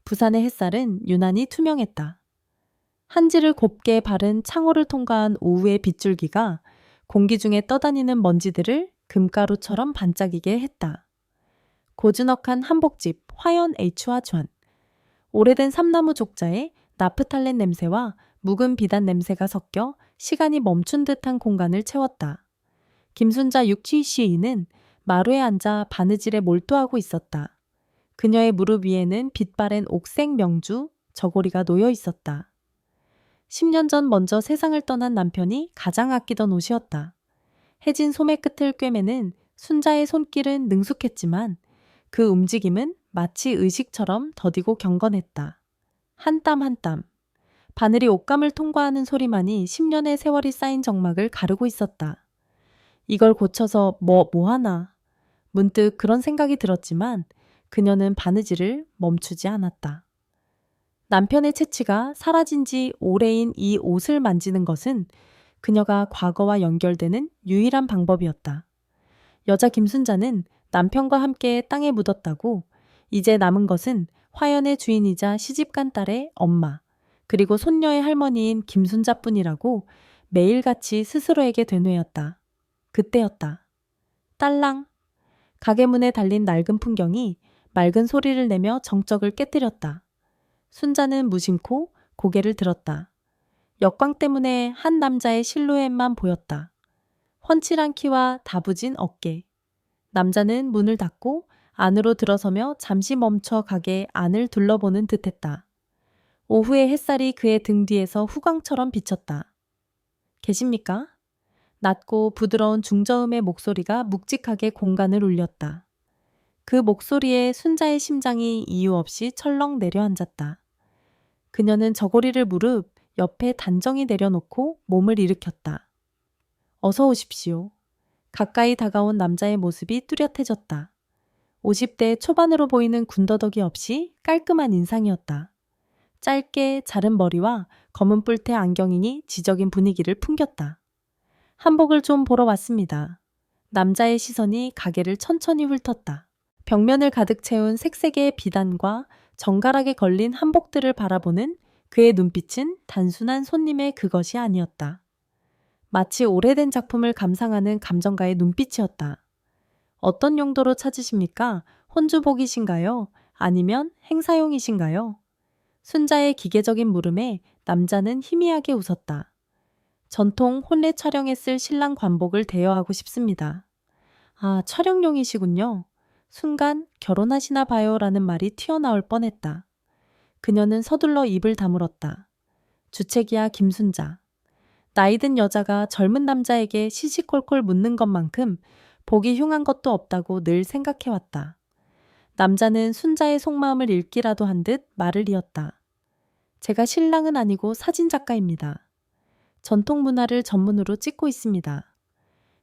부산의 햇살은 유난히 투명했다. 한지를 곱게 바른 창호를 통과한 오후의 빗줄기가 공기 중에 떠다니는 먼지들을 금가루처럼 반짝이게 했다. 고즈넉한 한복집 화연 H와 전, 오래된 삼나무 족자에 나프탈렌 냄새와 묵은 비단 냄새가 섞여 시간이 멈춘 듯한 공간을 채웠다. 김순자 육취 시인은 마루에 앉아 바느질에 몰두하고 있었다. 그녀의 무릎 위에는 빛바랜 옥색 명주, 저고리가 놓여 있었다. 10년 전 먼저 세상을 떠난 남편이 가장 아끼던 옷이었다. 해진 소매 끝을 꿰매는 순자의 손길은 능숙했지만 그 움직임은 마치 의식처럼 더디고 경건했다. 한 땀 한 땀. 바늘이 옷감을 통과하는 소리만이 10년의 세월이 쌓인 정막을 가르고 있었다. 이걸 고쳐서 뭐 하나. 문득 그런 생각이 들었지만 그녀는 바느질을 멈추지 않았다. 남편의 채취가 사라진 지 오래인 이 옷을 만지는 것은 그녀가 과거와 연결되는 유일한 방법이었다. 여자 김순자는 남편과 함께 땅에 묻었다고 이제 남은 것은 화연의 주인이자 시집간 딸의 엄마, 그리고 손녀의 할머니인 김순자뿐이라고 매일같이 스스로에게 되뇌었다. 그때였다. 딸랑. 가게 문에 달린 낡은 풍경이 맑은 소리를 내며 정적을 깨뜨렸다. 순자는 무심코 고개를 들었다. 역광 때문에 한 남자의 실루엣만 보였다. 훤칠한 키와 다부진 어깨. 남자는 문을 닫고 안으로 들어서며 잠시 멈춰 가게 안을 둘러보는 듯했다. 오후의 햇살이 그의 등 뒤에서 후광처럼 비쳤다. 계십니까? 낮고 부드러운 중저음의 목소리가 묵직하게 공간을 울렸다. 그 목소리에 순자의 심장이 이유 없이 철렁 내려앉았다. 그녀는 저고리를 무릎 옆에 단정히 내려놓고 몸을 일으켰다. 어서 오십시오. 가까이 다가온 남자의 모습이 뚜렷해졌다. 50대 초반으로 보이는 군더더기 없이 깔끔한 인상이었다. 짧게 자른 머리와 검은 뿔테 안경이니 지적인 분위기를 풍겼다. 한복을 좀 보러 왔습니다. 남자의 시선이 가게를 천천히 훑었다. 벽면을 가득 채운 색색의 비단과 정갈하게 걸린 한복들을 바라보는 그의 눈빛은 단순한 손님의 그것이 아니었다. 마치 오래된 작품을 감상하는 감정가의 눈빛이었다. 어떤 용도로 찾으십니까? 혼주복이신가요? 아니면 행사용이신가요? 순자의 기계적인 물음에 남자는 희미하게 웃었다. 전통 혼례 촬영에 쓸 신랑 관복을 대여하고 싶습니다. 아, 촬영용이시군요. 순간 결혼하시나 봐요라는 말이 튀어나올 뻔했다. 그녀는 서둘러 입을 다물었다. 주책이야 김순자. 나이든 여자가 젊은 남자에게 시시콜콜 묻는 것만큼 보기 흉한 것도 없다고 늘 생각해왔다. 남자는 순자의 속마음을 읽기라도 한 듯 말을 이었다. 제가 신랑은 아니고 사진작가입니다. 전통 문화를 전문으로 찍고 있습니다.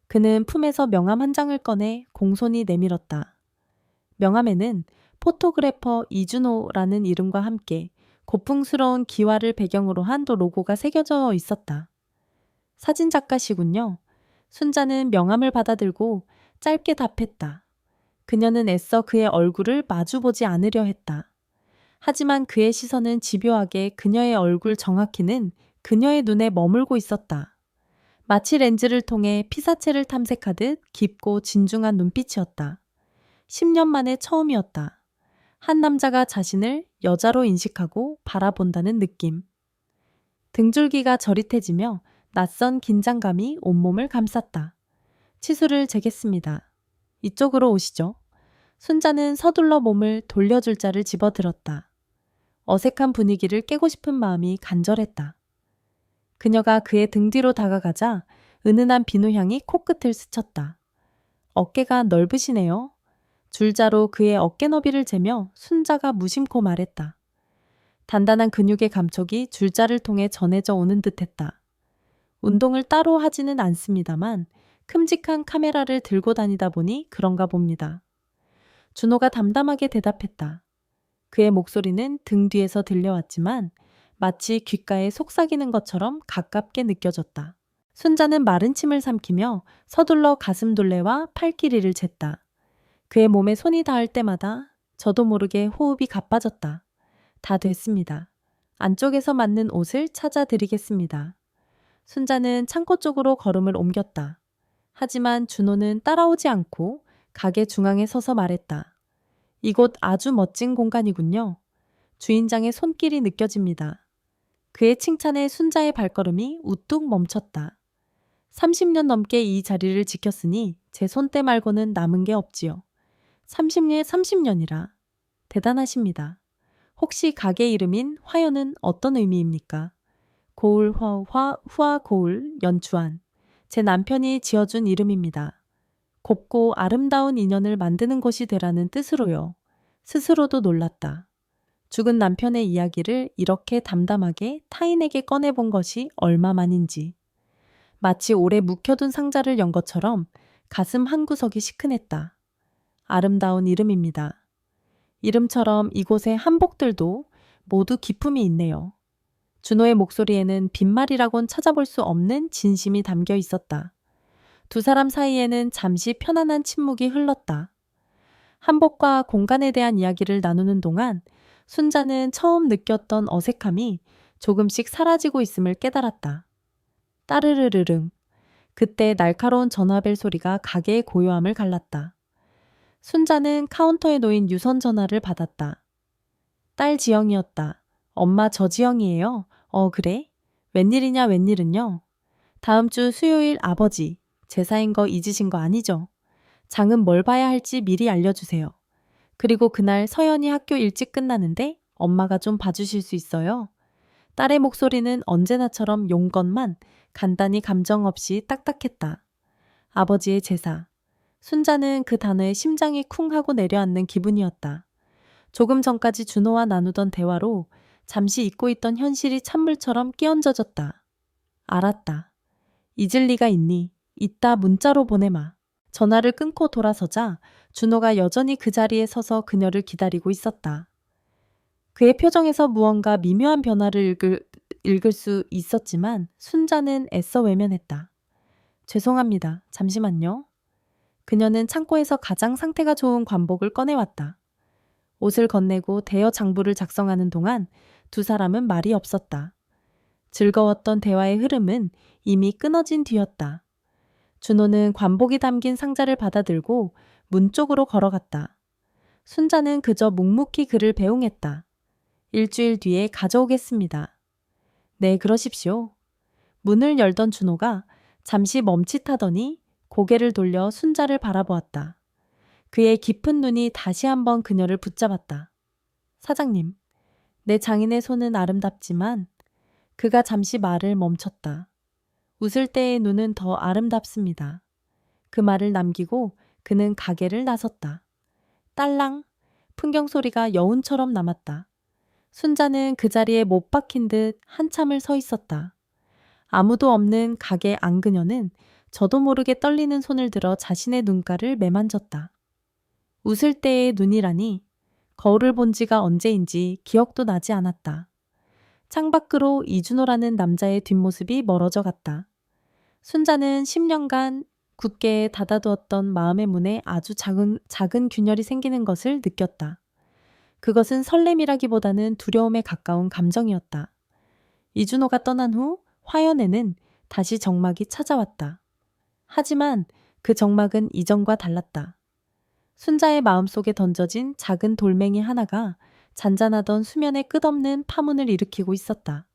그는 품에서 명함 한 장을 꺼내 공손히 내밀었다. 명함에는 포토그래퍼 이준호라는 이름과 함께 고풍스러운 기와를 배경으로 한 로고가 새겨져 있었다. 사진작가시군요. 순자는 명함을 받아들고 짧게 답했다. 그녀는 애써 그의 얼굴을 마주보지 않으려 했다. 하지만 그의 시선은 집요하게 그녀의 얼굴 정확히는 그녀의 눈에 머물고 있었다. 마치 렌즈를 통해 피사체를 탐색하듯 깊고 진중한 눈빛이었다. 10년 만에 처음이었다. 한 남자가 자신을 여자로 인식하고 바라본다는 느낌. 등줄기가 저릿해지며 낯선 긴장감이 온몸을 감쌌다. 치수를 재겠습니다. 이쪽으로 오시죠. 순자는 서둘러 몸을 돌려줄 자를 집어들었다. 어색한 분위기를 깨고 싶은 마음이 간절했다. 그녀가 그의 등 뒤로 다가가자 은은한 비누향이 코끝을 스쳤다. 어깨가 넓으시네요. 줄자로 그의 어깨 너비를 재며 순자가 무심코 말했다. 단단한 근육의 감촉이 줄자를 통해 전해져 오는 듯했다. 운동을 따로 하지는 않습니다만 큼직한 카메라를 들고 다니다 보니 그런가 봅니다. 준호가 담담하게 대답했다. 그의 목소리는 등 뒤에서 들려왔지만 마치 귓가에 속삭이는 것처럼 가깝게 느껴졌다. 순자는 마른 침을 삼키며 서둘러 가슴둘레와 팔 길이를 쟀다. 그의 몸에 손이 닿을 때마다 저도 모르게 호흡이 가빠졌다. 다 됐습니다. 안쪽에서 맞는 옷을 찾아 드리겠습니다. 순자는 창고 쪽으로 걸음을 옮겼다. 하지만 준호는 따라오지 않고 가게 중앙에 서서 말했다. 이곳 아주 멋진 공간이군요. 주인장의 손길이 느껴집니다. 그의 칭찬에 순자의 발걸음이 우뚝 멈췄다. 30년 넘게 이 자리를 지켰으니 제 손때 말고는 남은 게 없지요. 30년이라. 대단하십니다. 혹시 가게 이름인 화연은 어떤 의미입니까? 고을 후화 고을 연추한. 제 남편이 지어준 이름입니다. 곱고 아름다운 인연을 만드는 곳이 되라는 뜻으로요. 스스로도 놀랐다. 죽은 남편의 이야기를 이렇게 담담하게 타인에게 꺼내본 것이 얼마만인지. 마치 오래 묵혀둔 상자를 연 것처럼 가슴 한구석이 시큰했다. 아름다운 이름입니다. 이름처럼 이곳의 한복들도 모두 기품이 있네요. 준호의 목소리에는 빈말이라곤 찾아볼 수 없는 진심이 담겨 있었다. 두 사람 사이에는 잠시 편안한 침묵이 흘렀다. 한복과 공간에 대한 이야기를 나누는 동안 순자는 처음 느꼈던 어색함이 조금씩 사라지고 있음을 깨달았다. 따르르르릉. 그때 날카로운 전화벨 소리가 가게의 고요함을 갈랐다. 순자는 카운터에 놓인 유선 전화를 받았다. 딸 지영이었다. 엄마 저 지영이에요. 그래? 웬일이냐 웬일은요? 다음 주 수요일 아버지, 제사인 거 잊으신 거 아니죠? 장은 뭘 봐야 할지 미리 알려주세요. 그리고 그날 서연이 학교 일찍 끝나는데 엄마가 좀 봐주실 수 있어요? 딸의 목소리는 언제나처럼 용건만 간단히 감정 없이 딱딱했다. 아버지의 제사. 순자는 그 단어에 심장이 쿵 하고 내려앉는 기분이었다. 조금 전까지 준호와 나누던 대화로 잠시 잊고 있던 현실이 찬물처럼 끼얹어졌다. 알았다. 잊을 리가 있니? 이따 문자로 보내마. 전화를 끊고 돌아서자 준호가 여전히 그 자리에 서서 그녀를 기다리고 있었다. 그의 표정에서 무언가 미묘한 변화를 읽을 수 있었지만 순자는 애써 외면했다. 죄송합니다. 잠시만요. 그녀는 창고에서 가장 상태가 좋은 관복을 꺼내왔다. 옷을 건네고 대여 장부를 작성하는 동안 두 사람은 말이 없었다. 즐거웠던 대화의 흐름은 이미 끊어진 뒤였다. 준호는 관복이 담긴 상자를 받아들고 문 쪽으로 걸어갔다. 순자는 그저 묵묵히 그를 배웅했다. 일주일 뒤에 가져오겠습니다. 네, 그러십시오. 문을 열던 준호가 잠시 멈칫하더니 고개를 돌려 순자를 바라보았다. 그의 깊은 눈이 다시 한번 그녀를 붙잡았다. 사장님, 내 장인의 손은 아름답지만 그가 잠시 말을 멈췄다. 웃을 때의 눈은 더 아름답습니다. 그 말을 남기고 그는 가게를 나섰다. 딸랑 풍경 소리가 여운처럼 남았다. 순자는 그 자리에 못 박힌 듯 한참을 서 있었다. 아무도 없는 가게 안 그녀는 저도 모르게 떨리는 손을 들어 자신의 눈가를 매만졌다. 웃을 때의 눈이라니 거울을 본 지가 언제인지 기억도 나지 않았다. 창밖으로 이준호라는 남자의 뒷모습이 멀어져 갔다. 순자는 10년간 굳게 닫아두었던 마음의 문에 아주 작은 균열이 생기는 것을 느꼈다. 그것은 설렘이라기보다는 두려움에 가까운 감정이었다. 이준호가 떠난 후 화연에는 다시 정막이 찾아왔다. 하지만 그 정막은 이전과 달랐다. 순자의 마음속에 던져진 작은 돌멩이 하나가 잔잔하던 수면에 끝없는 파문을 일으키고 있었다.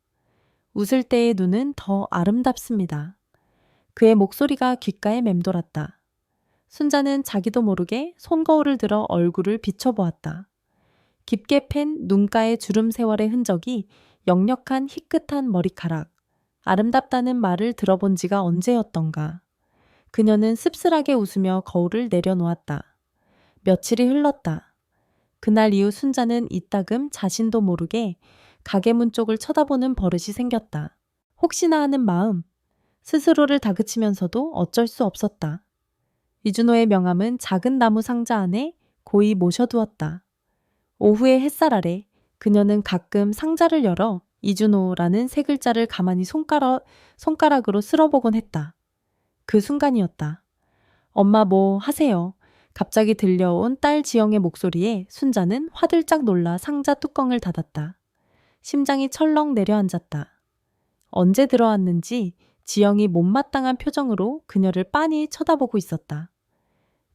웃을 때의 눈은 더 아름답습니다. 그의 목소리가 귓가에 맴돌았다. 순자는 자기도 모르게 손거울을 들어 얼굴을 비춰보았다. 깊게 팬 눈가의 주름 세월의 흔적이 역력한 희끗한 머리카락. 아름답다는 말을 들어본 지가 언제였던가. 그녀는 씁쓸하게 웃으며 거울을 내려놓았다. 며칠이 흘렀다. 그날 이후 순자는 이따금 자신도 모르게 가게 문 쪽을 쳐다보는 버릇이 생겼다. 혹시나 하는 마음, 스스로를 다그치면서도 어쩔 수 없었다. 이준호의 명함은 작은 나무 상자 안에 고이 모셔두었다. 오후의 햇살 아래 그녀는 가끔 상자를 열어 이준호라는 세 글자를 가만히 손가락으로 쓸어보곤 했다. 그 순간이었다. 엄마 뭐 하세요? 갑자기 들려온 딸 지영의 목소리에 순자는 화들짝 놀라 상자 뚜껑을 닫았다. 심장이 철렁 내려앉았다. 언제 들어왔는지 지영이 못마땅한 표정으로 그녀를 빤히 쳐다보고 있었다.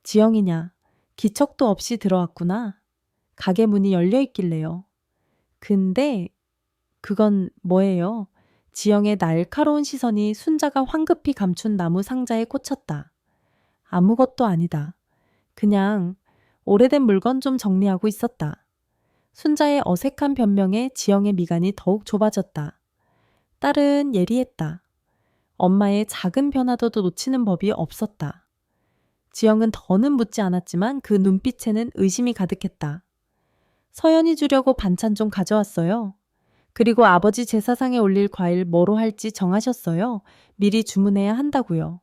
지영이냐, 기척도 없이 들어왔구나. 가게 문이 열려 있길래요. 근데 그건 뭐예요? 지영의 날카로운 시선이 순자가 황급히 감춘 나무 상자에 꽂혔다. 아무것도 아니다. 그냥 오래된 물건 좀 정리하고 있었다. 순자의 어색한 변명에 지영의 미간이 더욱 좁아졌다. 딸은 예리했다. 엄마의 작은 변화도 놓치는 법이 없었다. 지영은 더는 묻지 않았지만 그 눈빛에는 의심이 가득했다. 서연이 주려고 반찬 좀 가져왔어요. 그리고 아버지 제사상에 올릴 과일 뭐로 할지 정하셨어요. 미리 주문해야 한다고요.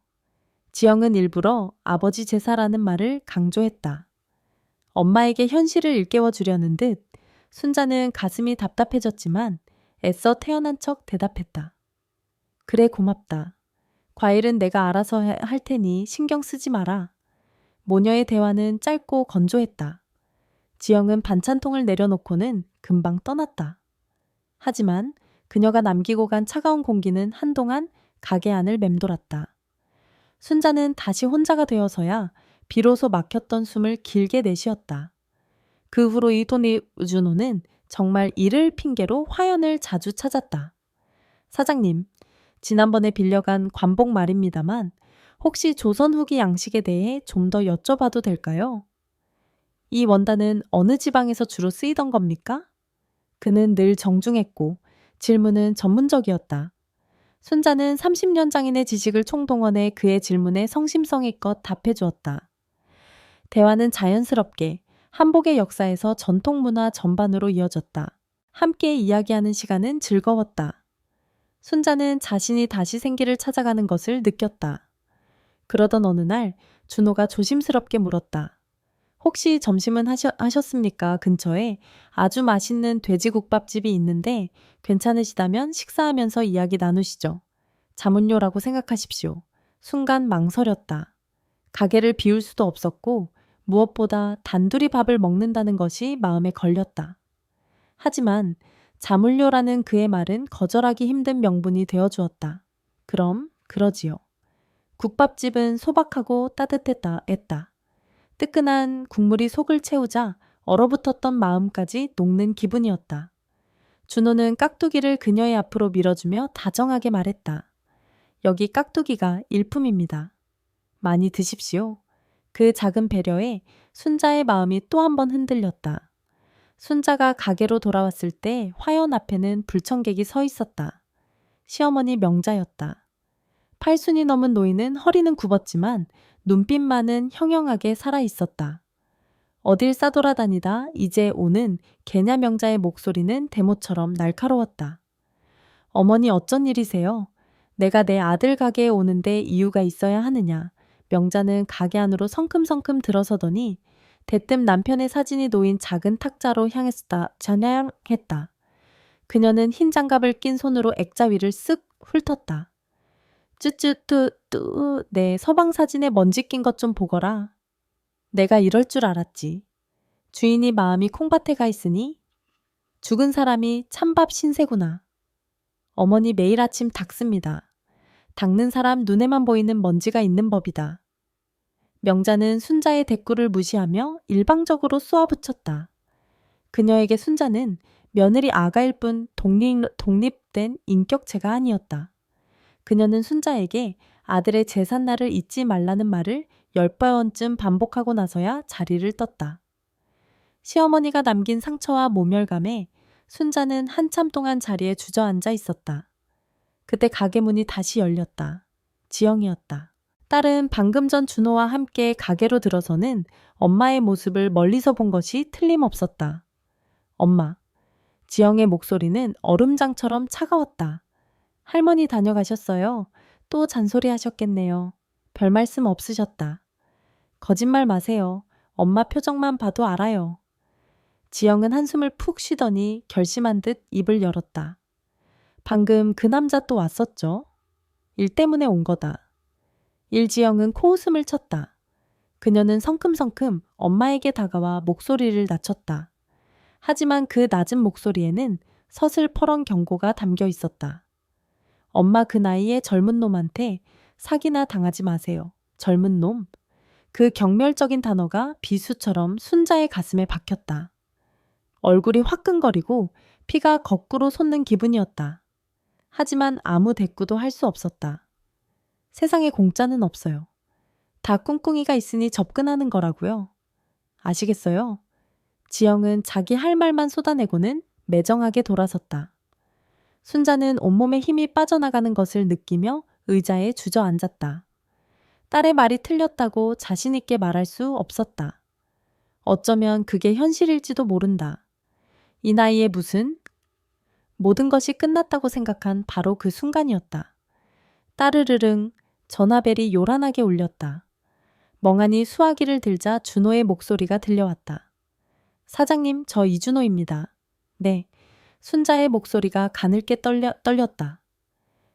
지영은 일부러 아버지 제사라는 말을 강조했다. 엄마에게 현실을 일깨워 주려는 듯 순자는 가슴이 답답해졌지만 애써 태어난 척 대답했다. 그래 고맙다. 과일은 내가 알아서 할 테니 신경 쓰지 마라. 모녀의 대화는 짧고 건조했다. 지영은 반찬통을 내려놓고는 금방 떠났다. 하지만 그녀가 남기고 간 차가운 공기는 한동안 가게 안을 맴돌았다. 순자는 다시 혼자가 되어서야 비로소 막혔던 숨을 길게 내쉬었다. 그 후로 이토니 우주노는 정말 일을 핑계로 화연을 자주 찾았다. 사장님, 지난번에 빌려간 관복 말입니다만 혹시 조선 후기 양식에 대해 좀 더 여쭤봐도 될까요? 이 원단은 어느 지방에서 주로 쓰이던 겁니까? 그는 늘 정중했고 질문은 전문적이었다. 순자는 30년 장인의 지식을 총동원해 그의 질문에 성심성의껏 답해주었다. 대화는 자연스럽게 한복의 역사에서 전통문화 전반으로 이어졌다. 함께 이야기하는 시간은 즐거웠다. 순자는 자신이 다시 생기를 찾아가는 것을 느꼈다. 그러던 어느 날 준호가 조심스럽게 물었다. 혹시 점심은 하셨습니까? 근처에 아주 맛있는 돼지국밥집이 있는데 괜찮으시다면 식사하면서 이야기 나누시죠. 자문료라고 생각하십시오. 순간 망설였다. 가게를 비울 수도 없었고 무엇보다 단둘이 밥을 먹는다는 것이 마음에 걸렸다. 하지만 자문료라는 그의 말은 거절하기 힘든 명분이 되어주었다. 그럼 그러지요. 국밥집은 소박하고 따뜻했다 했다. 뜨끈한 국물이 속을 채우자 얼어붙었던 마음까지 녹는 기분이었다. 준호는 깍두기를 그녀의 앞으로 밀어주며 다정하게 말했다. 여기 깍두기가 일품입니다. 많이 드십시오. 그 작은 배려에 순자의 마음이 또 한 번 흔들렸다. 순자가 가게로 돌아왔을 때 화연 앞에는 불청객이 서 있었다. 시어머니 명자였다. 8순이 넘은 노인은 허리는 굽었지만 눈빛만은 형형하게 살아있었다. 어딜 싸돌아다니다 이제 오는 개냐 명자의 목소리는 대모처럼 날카로웠다. 어머니 어쩐 일이세요? 내가 내 아들 가게에 오는데 이유가 있어야 하느냐. 명자는 가게 안으로 성큼성큼 들어서더니 대뜸 남편의 사진이 놓인 작은 탁자로 향했다. 전향했다. 그녀는 흰 장갑을 낀 손으로 액자 위를 쓱 훑었다. 쭈쭈뚜뚜 내 서방 사진에 먼지 낀 것 좀 보거라. 내가 이럴 줄 알았지. 주인이 마음이 콩밭에 가 있으니 죽은 사람이 찬밥 신세구나. 어머니 매일 아침 닦습니다. 닦는 사람 눈에만 보이는 먼지가 있는 법이다. 명자는 순자의 대꾸를 무시하며 일방적으로 쏘아붙였다. 그녀에게 순자는 며느리 아가일 뿐 독립된 인격체가 아니었다. 그녀는 순자에게 아들의 제삿날을 잊지 말라는 말을 10번쯤 반복하고 나서야 자리를 떴다. 시어머니가 남긴 상처와 모멸감에 순자는 한참 동안 자리에 주저앉아 있었다. 그때 가게 문이 다시 열렸다. 지영이었다. 딸은 방금 전 준호와 함께 가게로 들어서는 엄마의 모습을 멀리서 본 것이 틀림없었다. 엄마. 지영의 목소리는 얼음장처럼 차가웠다. 할머니 다녀가셨어요. 또 잔소리 하셨겠네요. 별 말씀 없으셨다. 거짓말 마세요. 엄마 표정만 봐도 알아요. 지영은 한숨을 푹 쉬더니 결심한 듯 입을 열었다. 방금 그 남자 또 왔었죠? 일 때문에 온 거다. 일지영은 코웃음을 쳤다. 그녀는 성큼성큼 엄마에게 다가와 목소리를 낮췄다. 하지만 그 낮은 목소리에는 서슬퍼런 경고가 담겨 있었다. 엄마 그 나이에 젊은 놈한테 사기나 당하지 마세요. 젊은 놈. 그 경멸적인 단어가 비수처럼 순자의 가슴에 박혔다. 얼굴이 화끈거리고 피가 거꾸로 솟는 기분이었다. 하지만 아무 대꾸도 할 수 없었다. 세상에 공짜는 없어요. 다 꿍꿍이가 있으니 접근하는 거라고요. 아시겠어요? 지영은 자기 할 말만 쏟아내고는 매정하게 돌아섰다. 순자는 온몸에 힘이 빠져나가는 것을 느끼며 의자에 주저앉았다. 딸의 말이 틀렸다고 자신 있게 말할 수 없었다. 어쩌면 그게 현실일지도 모른다. 이 나이에 무슨 모든 것이 끝났다고 생각한 바로 그 순간이었다. 따르르릉 전화벨이 요란하게 울렸다. 멍하니 수화기를 들자 준호의 목소리가 들려왔다. 사장님, 저 이준호입니다. 네. 순자의 목소리가 가늘게 떨렸다.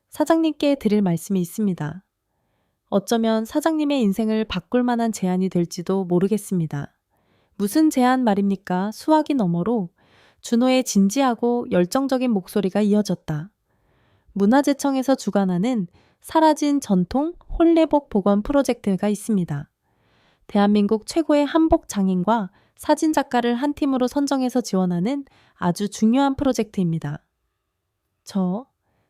사장님께 드릴 말씀이 있습니다. 어쩌면 사장님의 인생을 바꿀 만한 제안이 될지도 모르겠습니다. 무슨 제안 말입니까? 수화기 너머로 준호의 진지하고 열정적인 목소리가 이어졌다. 문화재청에서 주관하는 사라진 전통 홀레복 복원 프로젝트가 있습니다. 대한민국 최고의 한복 장인과 사진작가를 한 팀으로 선정해서 지원하는 아주 중요한 프로젝트입니다. 저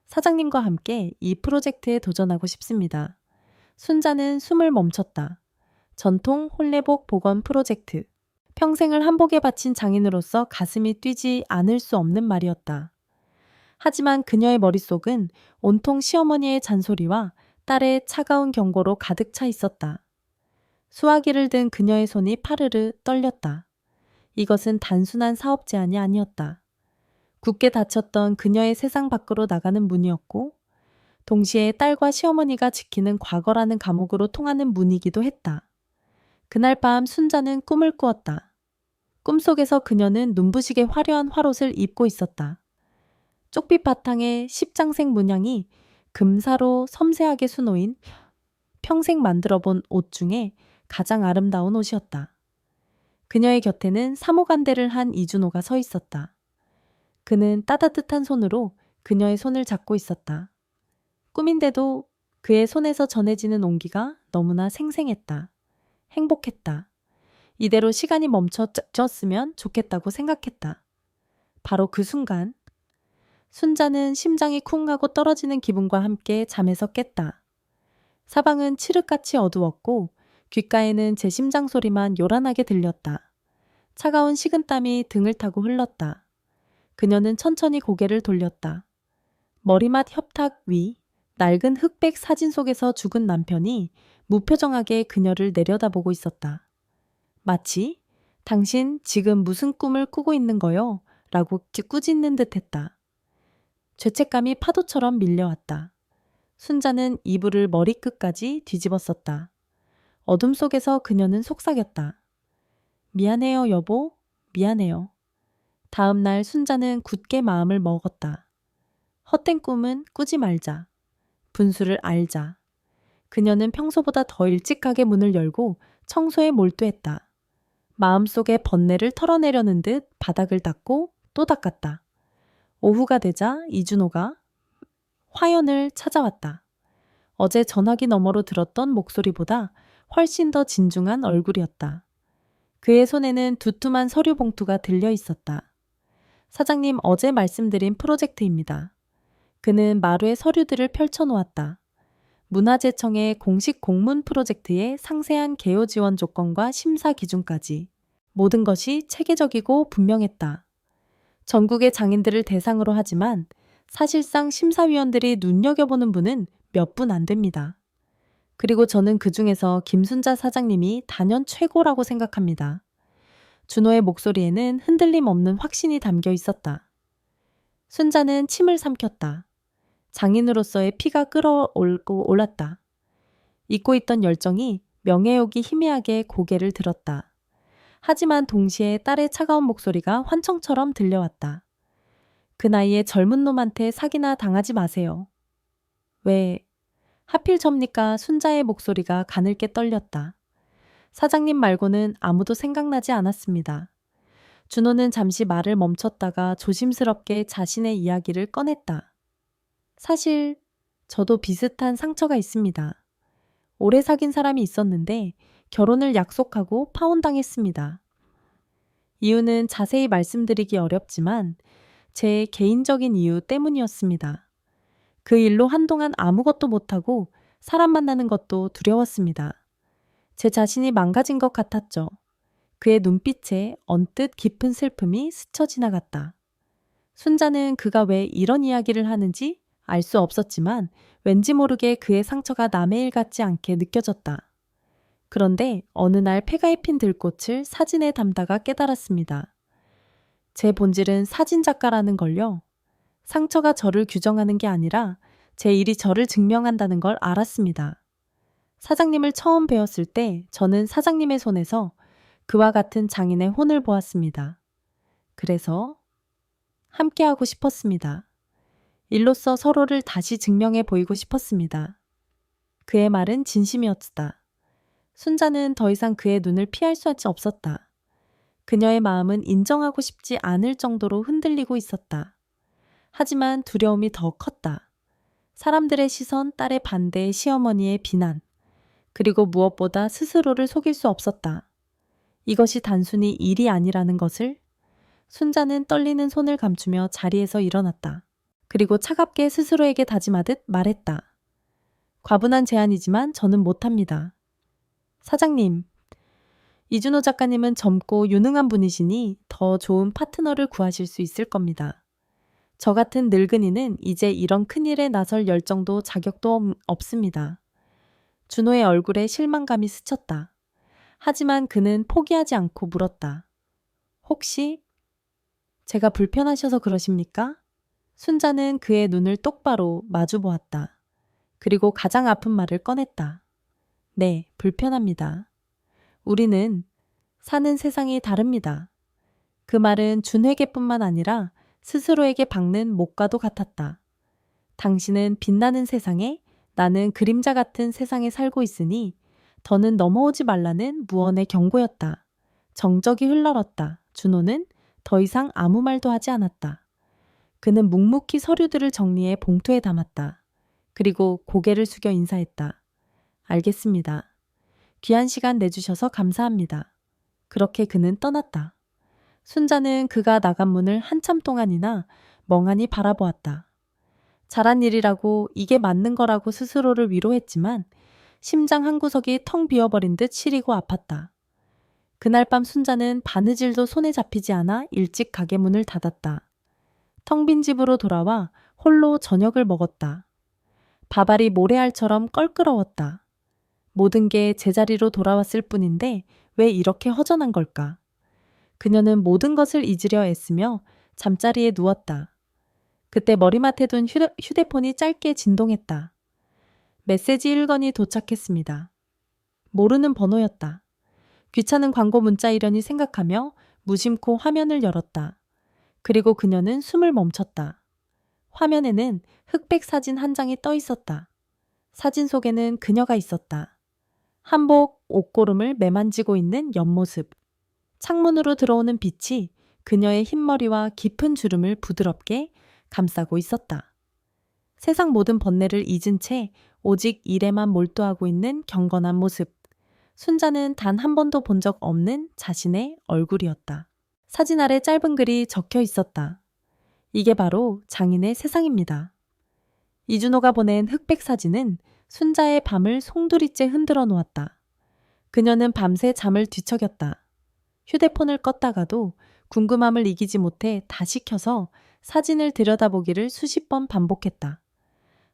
사장님과 함께 이 프로젝트에 도전하고 싶습니다. 순자는 숨을 멈췄다. 전통 홀레복 복원 프로젝트. 평생을 한복에 바친 장인으로서 가슴이 뛰지 않을 수 없는 말이었다. 하지만 그녀의 머릿속은 온통 시어머니의 잔소리와 딸의 차가운 경고로 가득 차 있었다. 수화기를 든 그녀의 손이 파르르 떨렸다. 이것은 단순한 사업 제안이 아니었다. 굳게 닫혔던 그녀의 세상 밖으로 나가는 문이었고, 동시에 딸과 시어머니가 지키는 과거라는 감옥으로 통하는 문이기도 했다. 그날 밤 순자는 꿈을 꾸었다. 꿈속에서 그녀는 눈부시게 화려한 화롯을 입고 있었다. 쪽빛 바탕에 십장색 문양이 금사로 섬세하게 수놓인 평생 만들어 본 옷 중에 가장 아름다운 옷이었다. 그녀의 곁에는 사모간대를 한 이준호가 서 있었다. 그는 따뜻한 손으로 그녀의 손을 잡고 있었다. 꿈인데도 그의 손에서 전해지는 온기가 너무나 생생했다. 행복했다. 이대로 시간이 멈춰졌으면 좋겠다고 생각했다. 바로 그 순간 순자는 심장이 쿵 하고 떨어지는 기분과 함께 잠에서 깼다. 사방은 칠흑같이 어두웠고 귓가에는 제 심장 소리만 요란하게 들렸다. 차가운 식은땀이 등을 타고 흘렀다. 그녀는 천천히 고개를 돌렸다. 머리맡 협탁 위 낡은 흑백 사진 속에서 죽은 남편이 무표정하게 그녀를 내려다보고 있었다. 마치 당신 지금 무슨 꿈을 꾸고 있는 거요? 라고 꾸짖는 듯했다. 죄책감이 파도처럼 밀려왔다. 순자는 이불을 머리끝까지 뒤집었었다. 어둠 속에서 그녀는 속삭였다. 미안해요, 여보. 미안해요. 다음 날 순자는 굳게 마음을 먹었다. 헛된 꿈은 꾸지 말자. 분수를 알자. 그녀는 평소보다 더 일찍 가게 문을 열고 청소에 몰두했다. 마음속의 번뇌를 털어내려는 듯 바닥을 닦고 또 닦았다. 오후가 되자 이준호가 화연을 찾아왔다. 어제 전화기 너머로 들었던 목소리보다 훨씬 더 진중한 얼굴이었다. 그의 손에는 두툼한 서류 봉투가 들려 있었다. 사장님, 어제 말씀드린 프로젝트입니다. 그는 마루에 서류들을 펼쳐놓았다. 문화재청의 공식 공문 프로젝트의 상세한 개요 지원 조건과 심사 기준까지 모든 것이 체계적이고 분명했다. 전국의 장인들을 대상으로 하지만 사실상 심사위원들이 눈여겨보는 분은 몇 분 안 됩니다. 그리고 저는 그 중에서 김순자 사장님이 단연 최고라고 생각합니다. 준호의 목소리에는 흔들림 없는 확신이 담겨 있었다. 순자는 침을 삼켰다. 장인으로서의 피가 끓어올고 올랐다. 잊고 있던 열정이 명예욕이 희미하게 고개를 들었다. 하지만 동시에 딸의 차가운 목소리가 환청처럼 들려왔다. 그 나이에 젊은 놈한테 사기나 당하지 마세요. 왜? 하필 접니까? 순자의 목소리가 가늘게 떨렸다. 사장님 말고는 아무도 생각나지 않았습니다. 준호는 잠시 말을 멈췄다가 조심스럽게 자신의 이야기를 꺼냈다. 사실 저도 비슷한 상처가 있습니다. 오래 사귄 사람이 있었는데 결혼을 약속하고 파혼당했습니다. 이유는 자세히 말씀드리기 어렵지만 제 개인적인 이유 때문이었습니다. 그 일로 한동안 아무것도 못하고 사람 만나는 것도 두려웠습니다. 제 자신이 망가진 것 같았죠. 그의 눈빛에 언뜻 깊은 슬픔이 스쳐 지나갔다. 순자는 그가 왜 이런 이야기를 하는지 알 수 없었지만 왠지 모르게 그의 상처가 남의 일 같지 않게 느껴졌다. 그런데 어느 날 폐가 입힌 들꽃을 사진에 담다가 깨달았습니다. 제 본질은 사진작가라는 걸요. 상처가 저를 규정하는 게 아니라 제 일이 저를 증명한다는 걸 알았습니다. 사장님을 처음 배웠을 때 저는 사장님의 손에서 그와 같은 장인의 혼을 보았습니다. 그래서 함께하고 싶었습니다. 일로써 서로를 다시 증명해 보이고 싶었습니다. 그의 말은 진심이었다. 순자는 더 이상 그의 눈을 피할 수 없었다. 그녀의 마음은 인정하고 싶지 않을 정도로 흔들리고 있었다. 하지만 두려움이 더 컸다. 사람들의 시선, 딸의 반대, 시어머니의 비난, 그리고 무엇보다 스스로를 속일 수 없었다. 이것이 단순히 일이 아니라는 것을. 순자는 떨리는 손을 감추며 자리에서 일어났다. 그리고 차갑게 스스로에게 다짐하듯 말했다. 과분한 제안이지만 저는 못합니다. 사장님, 이준호 작가님은 젊고 유능한 분이시니 더 좋은 파트너를 구하실 수 있을 겁니다. 저 같은 늙은이는 이제 이런 큰일에 나설 열정도 자격도 없습니다. 준호의 얼굴에 실망감이 스쳤다. 하지만 그는 포기하지 않고 물었다. 혹시 제가 불편하셔서 그러십니까? 순자는 그의 눈을 똑바로 마주 보았다. 그리고 가장 아픈 말을 꺼냈다. 네, 불편합니다. 우리는 사는 세상이 다릅니다. 그 말은 준회계뿐만 아니라 스스로에게 박는 목과도 같았다. 당신은 빛나는 세상에, 나는 그림자 같은 세상에 살고 있으니 더는 넘어오지 말라는 무언의 경고였다. 정적이 흘러렀다. 준호는 더 이상 아무 말도 하지 않았다. 그는 묵묵히 서류들을 정리해 봉투에 담았다. 그리고 고개를 숙여 인사했다. 알겠습니다. 귀한 시간 내주셔서 감사합니다. 그렇게 그는 떠났다. 순자는 그가 나간 문을 한참 동안이나 멍하니 바라보았다. 잘한 일이라고, 이게 맞는 거라고 스스로를 위로했지만 심장 한구석이 텅 비어버린 듯 시리고 아팠다. 그날 밤 순자는 바느질도 손에 잡히지 않아 일찍 가게 문을 닫았다. 텅 빈 집으로 돌아와 홀로 저녁을 먹었다. 밥알이 모래알처럼 껄끄러웠다. 모든 게 제자리로 돌아왔을 뿐인데 왜 이렇게 허전한 걸까? 그녀는 모든 것을 잊으려 애쓰며 잠자리에 누웠다. 그때 머리맡에 둔 휴대폰이 짧게 진동했다. 메시지 1건이 도착했습니다. 모르는 번호였다. 귀찮은 광고 문자이려니 생각하며 무심코 화면을 열었다. 그리고 그녀는 숨을 멈췄다. 화면에는 흑백 사진 한 장이 떠 있었다. 사진 속에는 그녀가 있었다. 한복, 옷고름을 매만지고 있는 옆모습. 창문으로 들어오는 빛이 그녀의 흰머리와 깊은 주름을 부드럽게 감싸고 있었다. 세상 모든 번뇌를 잊은 채 오직 일에만 몰두하고 있는 경건한 모습. 순자는 단 한 번도 본 적 없는 자신의 얼굴이었다. 사진 아래 짧은 글이 적혀 있었다. 이게 바로 장인의 세상입니다. 이준호가 보낸 흑백 사진은 순자의 밤을 송두리째 흔들어 놓았다. 그녀는 밤새 잠을 뒤척였다. 휴대폰을 껐다가도 궁금함을 이기지 못해 다시 켜서 사진을 들여다보기를 수십 번 반복했다.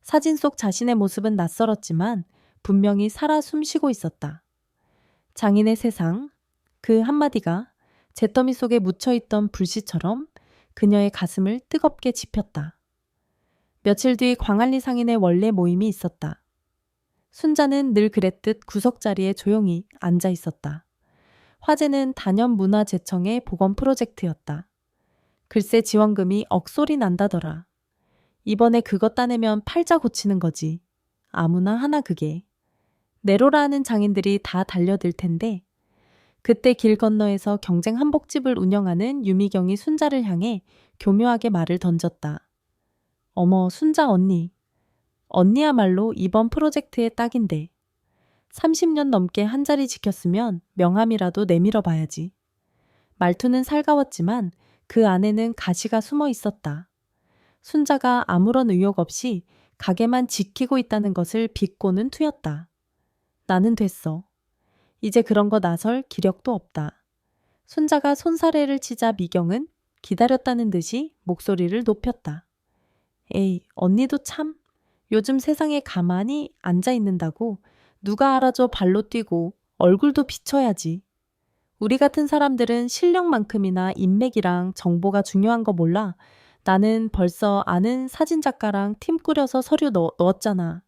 사진 속 자신의 모습은 낯설었지만 분명히 살아 숨쉬고 있었다. 장인의 세상, 그 한마디가 잿더미 속에 묻혀있던 불씨처럼 그녀의 가슴을 뜨겁게 지폈다. 며칠 뒤 광안리 상인의 원래 모임이 있었다. 순자는 늘 그랬듯 구석자리에 조용히 앉아 있었다. 화제는 단연문화재청의 보건 프로젝트였다. 글쎄 지원금이 억소리 난다더라. 이번에 그거 따내면 팔자 고치는 거지. 아무나 하나 그게. 내로라 하는 장인들이 다 달려들 텐데 그때 길 건너에서 경쟁 한복집을 운영하는 유미경이 순자를 향해 교묘하게 말을 던졌다. 어머, 순자 언니. 언니야말로 이번 프로젝트의 딱인데. 30년 넘게 한 자리 지켰으면 명함이라도 내밀어 봐야지. 말투는 살가웠지만 그 안에는 가시가 숨어 있었다. 순자가 아무런 의욕 없이 가게만 지키고 있다는 것을 비꼬는 투였다. 나는 됐어. 이제 그런 거 나설 기력도 없다. 순자가 손사래를 치자 미경은 기다렸다는 듯이 목소리를 높였다. 에이, 언니도 참. 요즘 세상에 가만히 앉아 있는다고 누가 알아줘 발로 뛰고 얼굴도 비춰야지. 우리 같은 사람들은 실력만큼이나 인맥이랑 정보가 중요한 거 몰라. 나는 벌써 아는 사진작가랑 팀 꾸려서 서류 넣었잖아.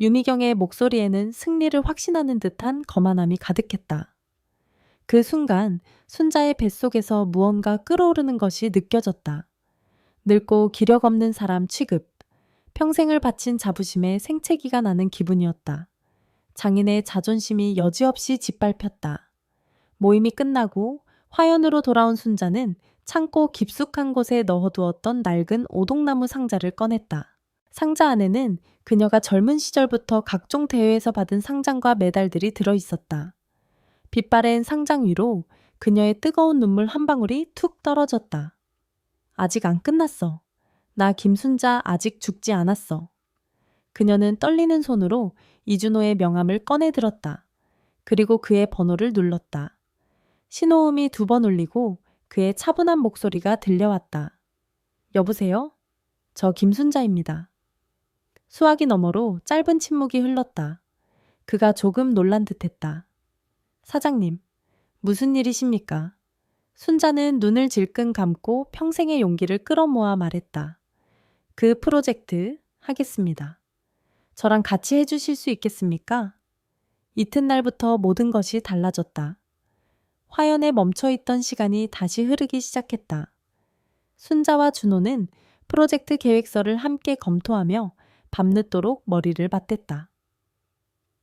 유미경의 목소리에는 승리를 확신하는 듯한 거만함이 가득했다. 그 순간 순자의 뱃속에서 무언가 끓어오르는 것이 느껴졌다. 늙고 기력 없는 사람 취급. 평생을 바친 자부심에 생채기가 나는 기분이었다. 장인의 자존심이 여지없이 짓밟혔다. 모임이 끝나고 화연으로 돌아온 순자는 창고 깊숙한 곳에 넣어두었던 낡은 오동나무 상자를 꺼냈다. 상자 안에는 그녀가 젊은 시절부터 각종 대회에서 받은 상장과 메달들이 들어있었다. 빛바랜 상장 위로 그녀의 뜨거운 눈물 한 방울이 툭 떨어졌다. 아직 안 끝났어. 나 김순자 아직 죽지 않았어. 그녀는 떨리는 손으로 이준호의 명함을 꺼내 들었다. 그리고 그의 번호를 눌렀다. 신호음이 2번 울리고 그의 차분한 목소리가 들려왔다. 여보세요? 저 김순자입니다. 수화기 너머로 짧은 침묵이 흘렀다. 그가 조금 놀란 듯했다. 사장님, 무슨 일이십니까? 순자는 눈을 질끈 감고 평생의 용기를 끌어모아 말했다. 그 프로젝트 하겠습니다. 저랑 같이 해주실 수 있겠습니까? 이튿날부터 모든 것이 달라졌다. 화연에 멈춰있던 시간이 다시 흐르기 시작했다. 순자와 준호는 프로젝트 계획서를 함께 검토하며 밤늦도록 머리를 맞댔다.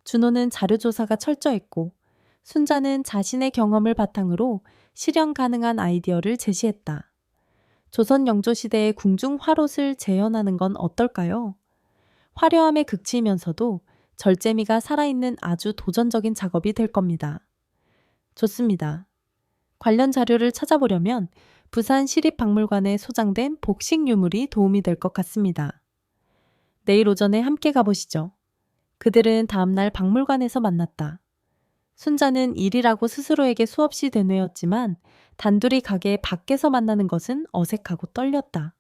준호는 자료조사가 철저했고 순자는 자신의 경험을 바탕으로 실현 가능한 아이디어를 제시했다. 조선 영조시대의 궁중 화롯을 재현하는 건 어떨까요? 화려함에 그치면서도 절제미가 살아있는 아주 도전적인 작업이 될 겁니다. 좋습니다. 관련 자료를 찾아보려면 부산 시립박물관에 소장된 복식 유물이 도움이 될 것 같습니다. 내일 오전에 함께 가보시죠. 그들은 다음날 박물관에서 만났다. 순자는 일이라고 스스로에게 수없이 되뇌었지만 단둘이 가게 밖에서 만나는 것은 어색하고 떨렸다.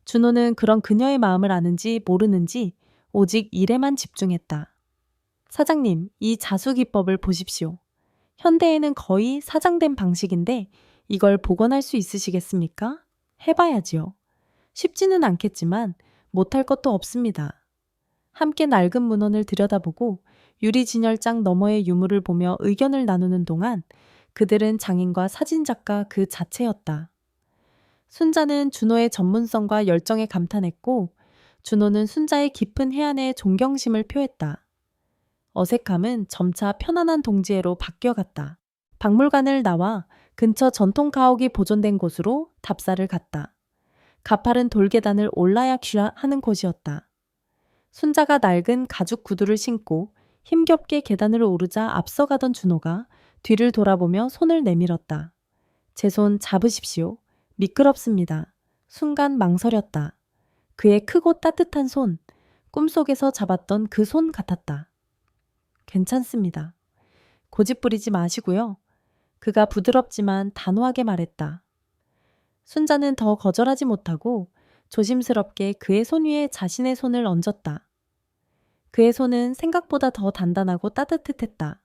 준호는 그런 그녀의 마음을 아는지 모르는지 오직 일에만 집중했다. 사장님, 이 자수기법을 보십시오. 현대에는 거의 사장된 방식인데 이걸 복원할 수 있으시겠습니까? 해봐야지요. 쉽지는 않겠지만 못할 것도 없습니다. 함께 낡은 문헌을 들여다보고 유리 진열장 너머의 유물을 보며 의견을 나누는 동안 그들은 장인과 사진작가 그 자체였다. 순자는 준호의 전문성과 열정에 감탄했고 준호는 순자의 깊은 해안에 존경심을 표했다. 어색함은 점차 편안한 동지애로 바뀌어갔다. 박물관을 나와 근처 전통 가옥이 보존된 곳으로 답사를 갔다. 가파른 돌계단을 올라야 귀하는 곳이었다. 순자가 낡은 가죽 구두를 신고 힘겹게 계단을 오르자 앞서가던 준호가 뒤를 돌아보며 손을 내밀었다. 제 손 잡으십시오. 미끄럽습니다. 순간 망설였다. 그의 크고 따뜻한 손, 꿈속에서 잡았던 그 손 같았다. 괜찮습니다. 고집 부리지 마시고요. 그가 부드럽지만 단호하게 말했다. 순자는 더 거절하지 못하고 조심스럽게 그의 손 위에 자신의 손을 얹었다. 그의 손은 생각보다 더 단단하고 따뜻했다.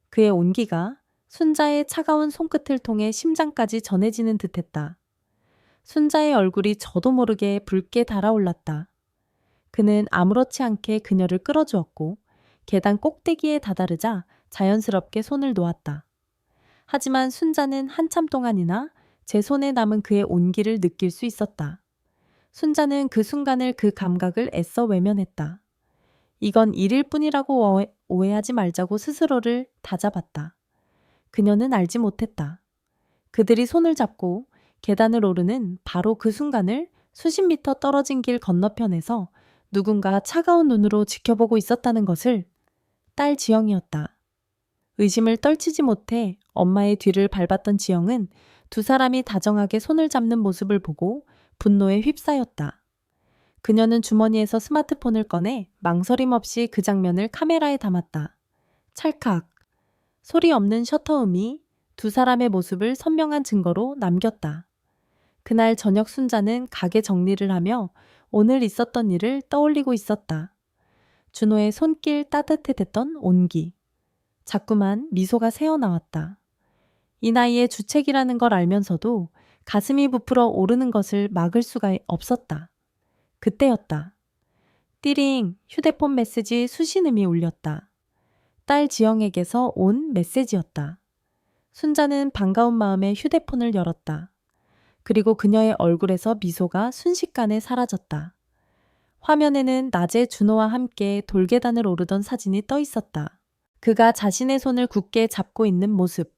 그의 온기가 순자의 차가운 손끝을 통해 심장까지 전해지는 듯했다. 순자의 얼굴이 저도 모르게 붉게 달아올랐다. 그는 아무렇지 않게 그녀를 끌어주었고 계단 꼭대기에 다다르자 자연스럽게 손을 놓았다. 하지만 순자는 한참 동안이나 제 손에 남은 그의 온기를 느낄 수 있었다. 순자는 그 순간을 그 감각을 애써 외면했다. 이건 일일 뿐이라고 오해하지 말자고 스스로를 다잡았다. 그녀는 알지 못했다. 그들이 손을 잡고 계단을 오르는 바로 그 순간을 수십 미터 떨어진 길 건너편에서 누군가 차가운 눈으로 지켜보고 있었다는 것을 딸 지영이었다. 의심을 떨치지 못해 엄마의 뒤를 밟았던 지영은 두 사람이 다정하게 손을 잡는 모습을 보고 분노에 휩싸였다. 그녀는 주머니에서 스마트폰을 꺼내 망설임 없이 그 장면을 카메라에 담았다. 찰칵. 소리 없는 셔터음이 두 사람의 모습을 선명한 증거로 남겼다. 그날 저녁 순자는 가게 정리를 하며 오늘 있었던 일을 떠올리고 있었다. 준호의 손길 따뜻해졌던 온기. 자꾸만 미소가 새어나왔다. 이 나이에 주책이라는 걸 알면서도 가슴이 부풀어 오르는 것을 막을 수가 없었다. 그때였다. 띠링 휴대폰 메시지 수신음이 울렸다. 딸 지영에게서 온 메시지였다. 순자는 반가운 마음에 휴대폰을 열었다. 그리고 그녀의 얼굴에서 미소가 순식간에 사라졌다. 화면에는 낮에 준호와 함께 돌계단을 오르던 사진이 떠 있었다. 그가 자신의 손을 굳게 잡고 있는 모습.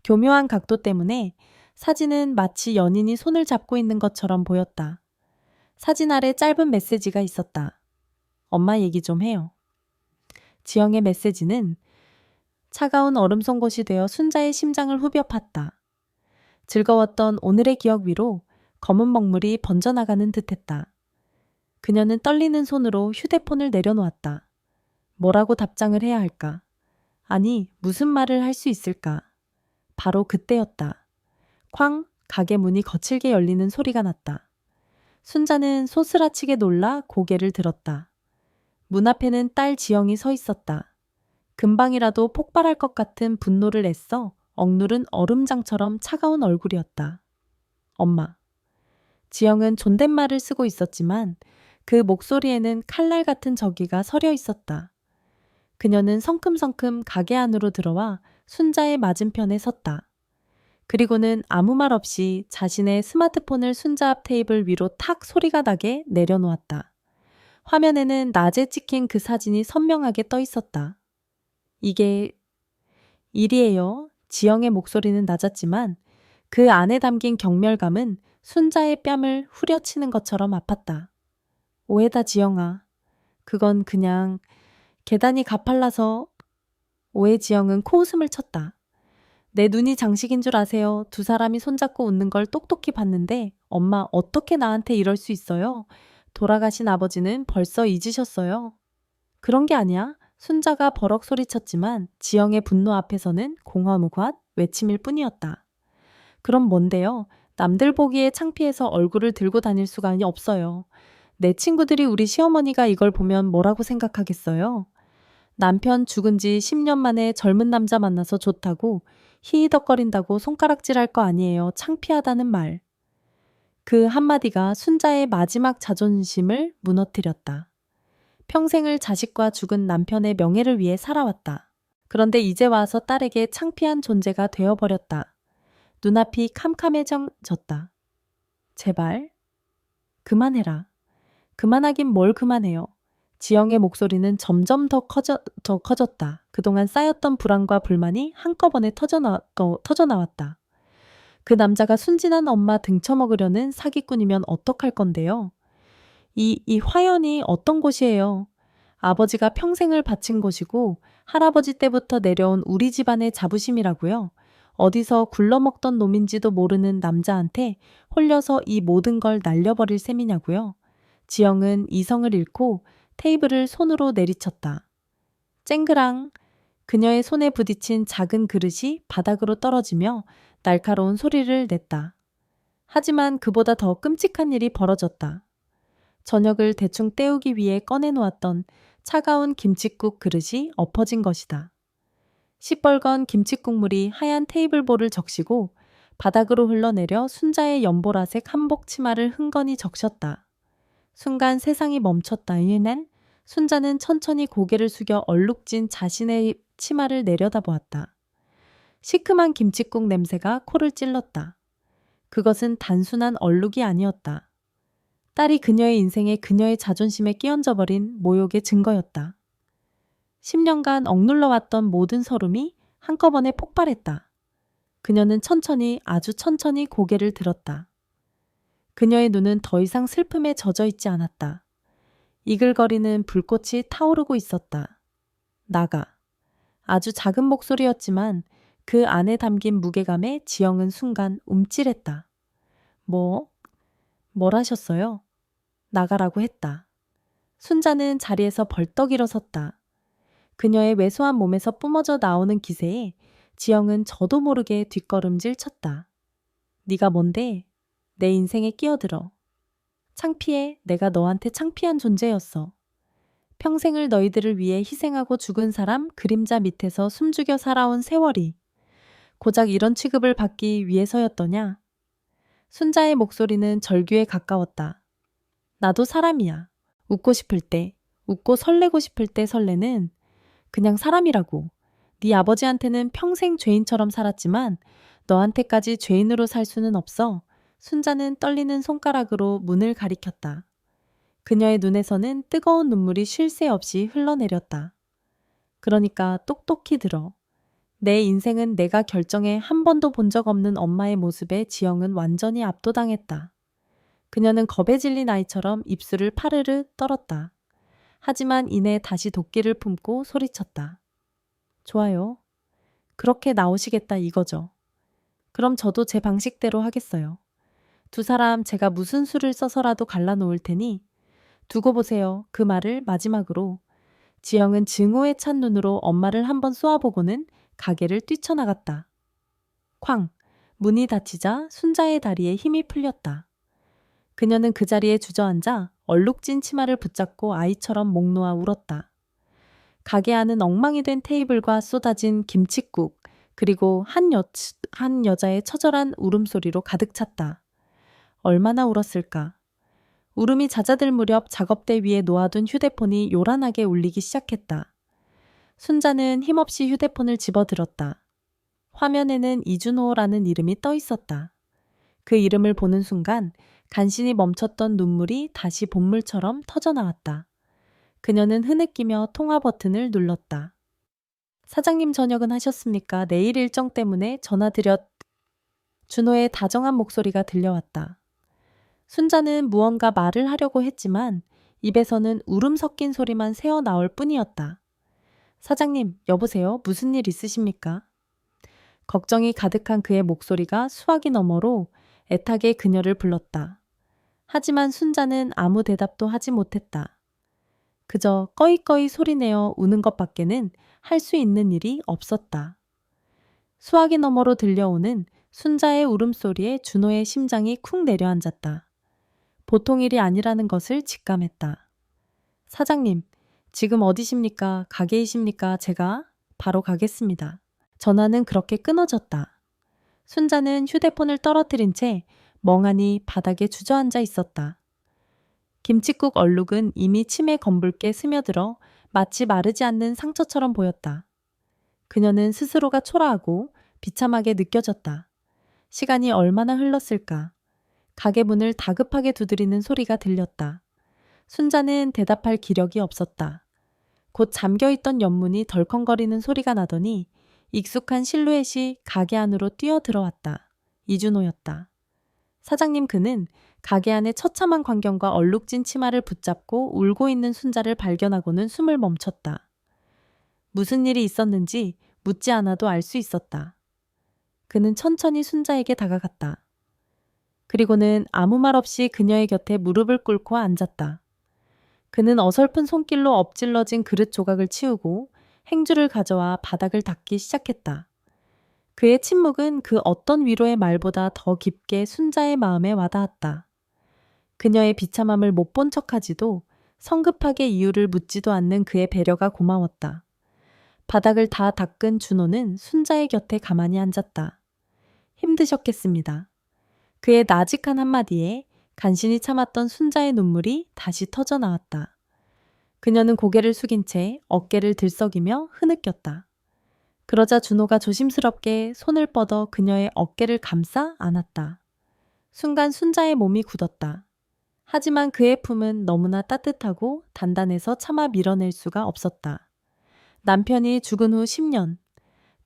교묘한 각도 때문에 사진은 마치 연인이 손을 잡고 있는 것처럼 보였다. 사진 아래 짧은 메시지가 있었다. 엄마 얘기 좀 해요. 지영의 메시지는 차가운 얼음 송곳이 되어 순자의 심장을 후벼 팠다. 즐거웠던 오늘의 기억 위로 검은 먹물이 번져나가는 듯했다. 그녀는 떨리는 손으로 휴대폰을 내려놓았다. 뭐라고 답장을 해야 할까? 아니, 무슨 말을 할 수 있을까? 바로 그때였다. 쾅! 가게 문이 거칠게 열리는 소리가 났다. 순자는 소스라치게 놀라 고개를 들었다. 문 앞에는 딸 지영이 서 있었다. 금방이라도 폭발할 것 같은 분노를 애써 억누른 얼음장처럼 차가운 얼굴이었다. 엄마. 지영은 존댓말을 쓰고 있었지만 그 목소리에는 칼날 같은 저기가 서려 있었다. 그녀는 성큼성큼 가게 안으로 들어와 순자의 맞은편에 섰다. 그리고는 아무 말 없이 자신의 스마트폰을 순자 앞 테이블 위로 탁 소리가 나게 내려놓았다. 화면에는 낮에 찍힌 그 사진이 선명하게 떠 있었다. 이게 일이에요. 지영의 목소리는 낮았지만 그 안에 담긴 경멸감은 순자의 뺨을 후려치는 것처럼 아팠다. 오해다 지영아. 그건 그냥 계단이 가팔라서. 오해. 지영은 코웃음을 쳤다. 내 눈이 장식인 줄 아세요? 두 사람이 손잡고 웃는 걸 똑똑히 봤는데 엄마 어떻게 나한테 이럴 수 있어요? 돌아가신 아버지는 벌써 잊으셨어요. 그런 게 아니야. 순자가 버럭 소리쳤지만 지영의 분노 앞에서는 공허무관 외침일 뿐이었다. 그럼 뭔데요? 남들 보기에 창피해서 얼굴을 들고 다닐 수가 없어요. 내 친구들이 우리 시어머니가 이걸 보면 뭐라고 생각하겠어요? 남편 죽은 지 10년 만에 젊은 남자 만나서 좋다고 히히덕거린다고 손가락질할 거 아니에요. 창피하다는 말. 그 한마디가 순자의 마지막 자존심을 무너뜨렸다. 평생을 자식과 죽은 남편의 명예를 위해 살아왔다. 그런데 이제 와서 딸에게 창피한 존재가 되어버렸다. 눈앞이 캄캄해졌다. 제발 그만해라. 그만하긴 뭘 그만해요. 지영의 목소리는 점점 더 커졌다. 그동안 쌓였던 불안과 불만이 한꺼번에 터져나왔다. 그 남자가 순진한 엄마 등쳐먹으려는 사기꾼이면 어떡할 건데요? 이 화연이 어떤 곳이에요? 아버지가 평생을 바친 곳이고 할아버지 때부터 내려온 우리 집안의 자부심이라고요. 어디서 굴러먹던 놈인지도 모르는 남자한테 홀려서 이 모든 걸 날려버릴 셈이냐고요. 지영은 이성을 잃고 테이블을 손으로 내리쳤다. 쨍그랑. 그녀의 손에 부딪힌 작은 그릇이 바닥으로 떨어지며 날카로운 소리를 냈다. 하지만 그보다 더 끔찍한 일이 벌어졌다. 저녁을 대충 때우기 위해 꺼내놓았던 차가운 김칫국 그릇이 엎어진 것이다. 시뻘건 김칫국물이 하얀 테이블볼을 적시고 바닥으로 흘러내려 순자의 연보라색 한복 치마를 흥건히 적셨다. 순간 세상이 멈췄다. 이는 순자는 천천히 고개를 숙여 얼룩진 자신의 치마를 내려다보았다. 시큼한 김칫국 냄새가 코를 찔렀다. 그것은 단순한 얼룩이 아니었다. 딸이 그녀의 인생에 그녀의 자존심에 끼얹어버린 모욕의 증거였다. 10년간 억눌러왔던 모든 서름이 한꺼번에 폭발했다. 그녀는 천천히, 아주 천천히 고개를 들었다. 그녀의 눈은 더 이상 슬픔에 젖어 있지 않았다. 이글거리는 불꽃이 타오르고 있었다. 나가. 아주 작은 목소리였지만 그 안에 담긴 무게감에 지영은 순간 움찔했다. 뭘 하셨어요? 나가라고 했다. 순자는 자리에서 벌떡 일어섰다. 그녀의 왜소한 몸에서 뿜어져 나오는 기세에 지영은 저도 모르게 뒷걸음질 쳤다. 네가 뭔데? 내 인생에 끼어들어. 창피해. 내가 너한테 창피한 존재였어. 평생을 너희들을 위해 희생하고 죽은 사람 그림자 밑에서 숨죽여 살아온 세월이 고작 이런 취급을 받기 위해서였더냐? 순자의 목소리는 절규에 가까웠다. 나도 사람이야. 웃고 싶을 때, 웃고 설레고 싶을 때 설레는 그냥 사람이라고. 네 아버지한테는 평생 죄인처럼 살았지만 너한테까지 죄인으로 살 수는 없어. 순자는 떨리는 손가락으로 문을 가리켰다. 그녀의 눈에서는 뜨거운 눈물이 쉴 새 없이 흘러내렸다. 그러니까 똑똑히 들어. 내 인생은 내가 결정해 한 번도 본 적 없는 엄마의 모습에 지영은 완전히 압도당했다. 그녀는 겁에 질린 아이처럼 입술을 파르르 떨었다. 하지만 이내 다시 도끼를 품고 소리쳤다. 좋아요. 그렇게 나오시겠다 이거죠. 그럼 저도 제 방식대로 하겠어요. 두 사람 제가 무슨 수를 써서라도 갈라놓을 테니 두고 보세요. 그 말을 마지막으로 지영은 증오에 찬 눈으로 엄마를 한번 쏘아보고는 가게를 뛰쳐나갔다. 쾅! 문이 닫히자 순자의 다리에 힘이 풀렸다. 그녀는 그 자리에 주저앉아 얼룩진 치마를 붙잡고 아이처럼 목 놓아 울었다. 가게 안은 엉망이 된 테이블과 쏟아진 김칫국, 그리고 한 여자의 처절한 울음소리로 가득 찼다. 얼마나 울었을까? 울음이 잦아들 무렵 작업대 위에 놓아둔 휴대폰이 요란하게 울리기 시작했다. 순자는 힘없이 휴대폰을 집어들었다. 화면에는 이준호라는 이름이 떠 있었다. 그 이름을 보는 순간 간신히 멈췄던 눈물이 다시 본물처럼 터져나왔다. 그녀는 흐느끼며 통화 버튼을 눌렀다. 사장님 저녁은 하셨습니까? 내일 일정 때문에 전화드렸... 준호의 다정한 목소리가 들려왔다. 순자는 무언가 말을 하려고 했지만 입에서는 울음 섞인 소리만 새어나올 뿐이었다. 사장님, 여보세요? 무슨 일 있으십니까? 걱정이 가득한 그의 목소리가 수화기 너머로 애타게 그녀를 불렀다. 하지만 순자는 아무 대답도 하지 못했다. 그저 꺼이꺼이 소리내어 우는 것밖에는 할 수 있는 일이 없었다. 수화기 너머로 들려오는 순자의 울음소리에 준호의 심장이 쿵 내려앉았다. 보통 일이 아니라는 것을 직감했다. 사장님, 지금 어디십니까? 가게이십니까? 제가 바로 가겠습니다. 전화는 그렇게 끊어졌다. 순자는 휴대폰을 떨어뜨린 채 멍하니 바닥에 주저앉아 있었다. 김칫국 얼룩은 이미 침에 검붉게 스며들어 마치 마르지 않는 상처처럼 보였다. 그녀는 스스로가 초라하고 비참하게 느껴졌다. 시간이 얼마나 흘렀을까? 가게 문을 다급하게 두드리는 소리가 들렸다. 순자는 대답할 기력이 없었다. 곧 잠겨있던 연문이 덜컹거리는 소리가 나더니 익숙한 실루엣이 가게 안으로 뛰어들어왔다. 이준호였다. 사장님, 그는 가게 안의 처참한 광경과 얼룩진 치마를 붙잡고 울고 있는 순자를 발견하고는 숨을 멈췄다. 무슨 일이 있었는지 묻지 않아도 알 수 있었다. 그는 천천히 순자에게 다가갔다. 그리고는 아무 말 없이 그녀의 곁에 무릎을 꿇고 앉았다. 그는 어설픈 손길로 엎질러진 그릇 조각을 치우고 행주를 가져와 바닥을 닦기 시작했다. 그의 침묵은 그 어떤 위로의 말보다 더 깊게 순자의 마음에 와닿았다. 그녀의 비참함을 못 본 척하지도 성급하게 이유를 묻지도 않는 그의 배려가 고마웠다. 바닥을 다 닦은 준호는 순자의 곁에 가만히 앉았다. 힘드셨겠습니다. 그의 나직한 한마디에 간신히 참았던 순자의 눈물이 다시 터져 나왔다. 그녀는 고개를 숙인 채 어깨를 들썩이며 흐느꼈다. 그러자 준호가 조심스럽게 손을 뻗어 그녀의 어깨를 감싸 안았다. 순간 순자의 몸이 굳었다. 하지만 그의 품은 너무나 따뜻하고 단단해서 차마 밀어낼 수가 없었다. 남편이 죽은 후 10년,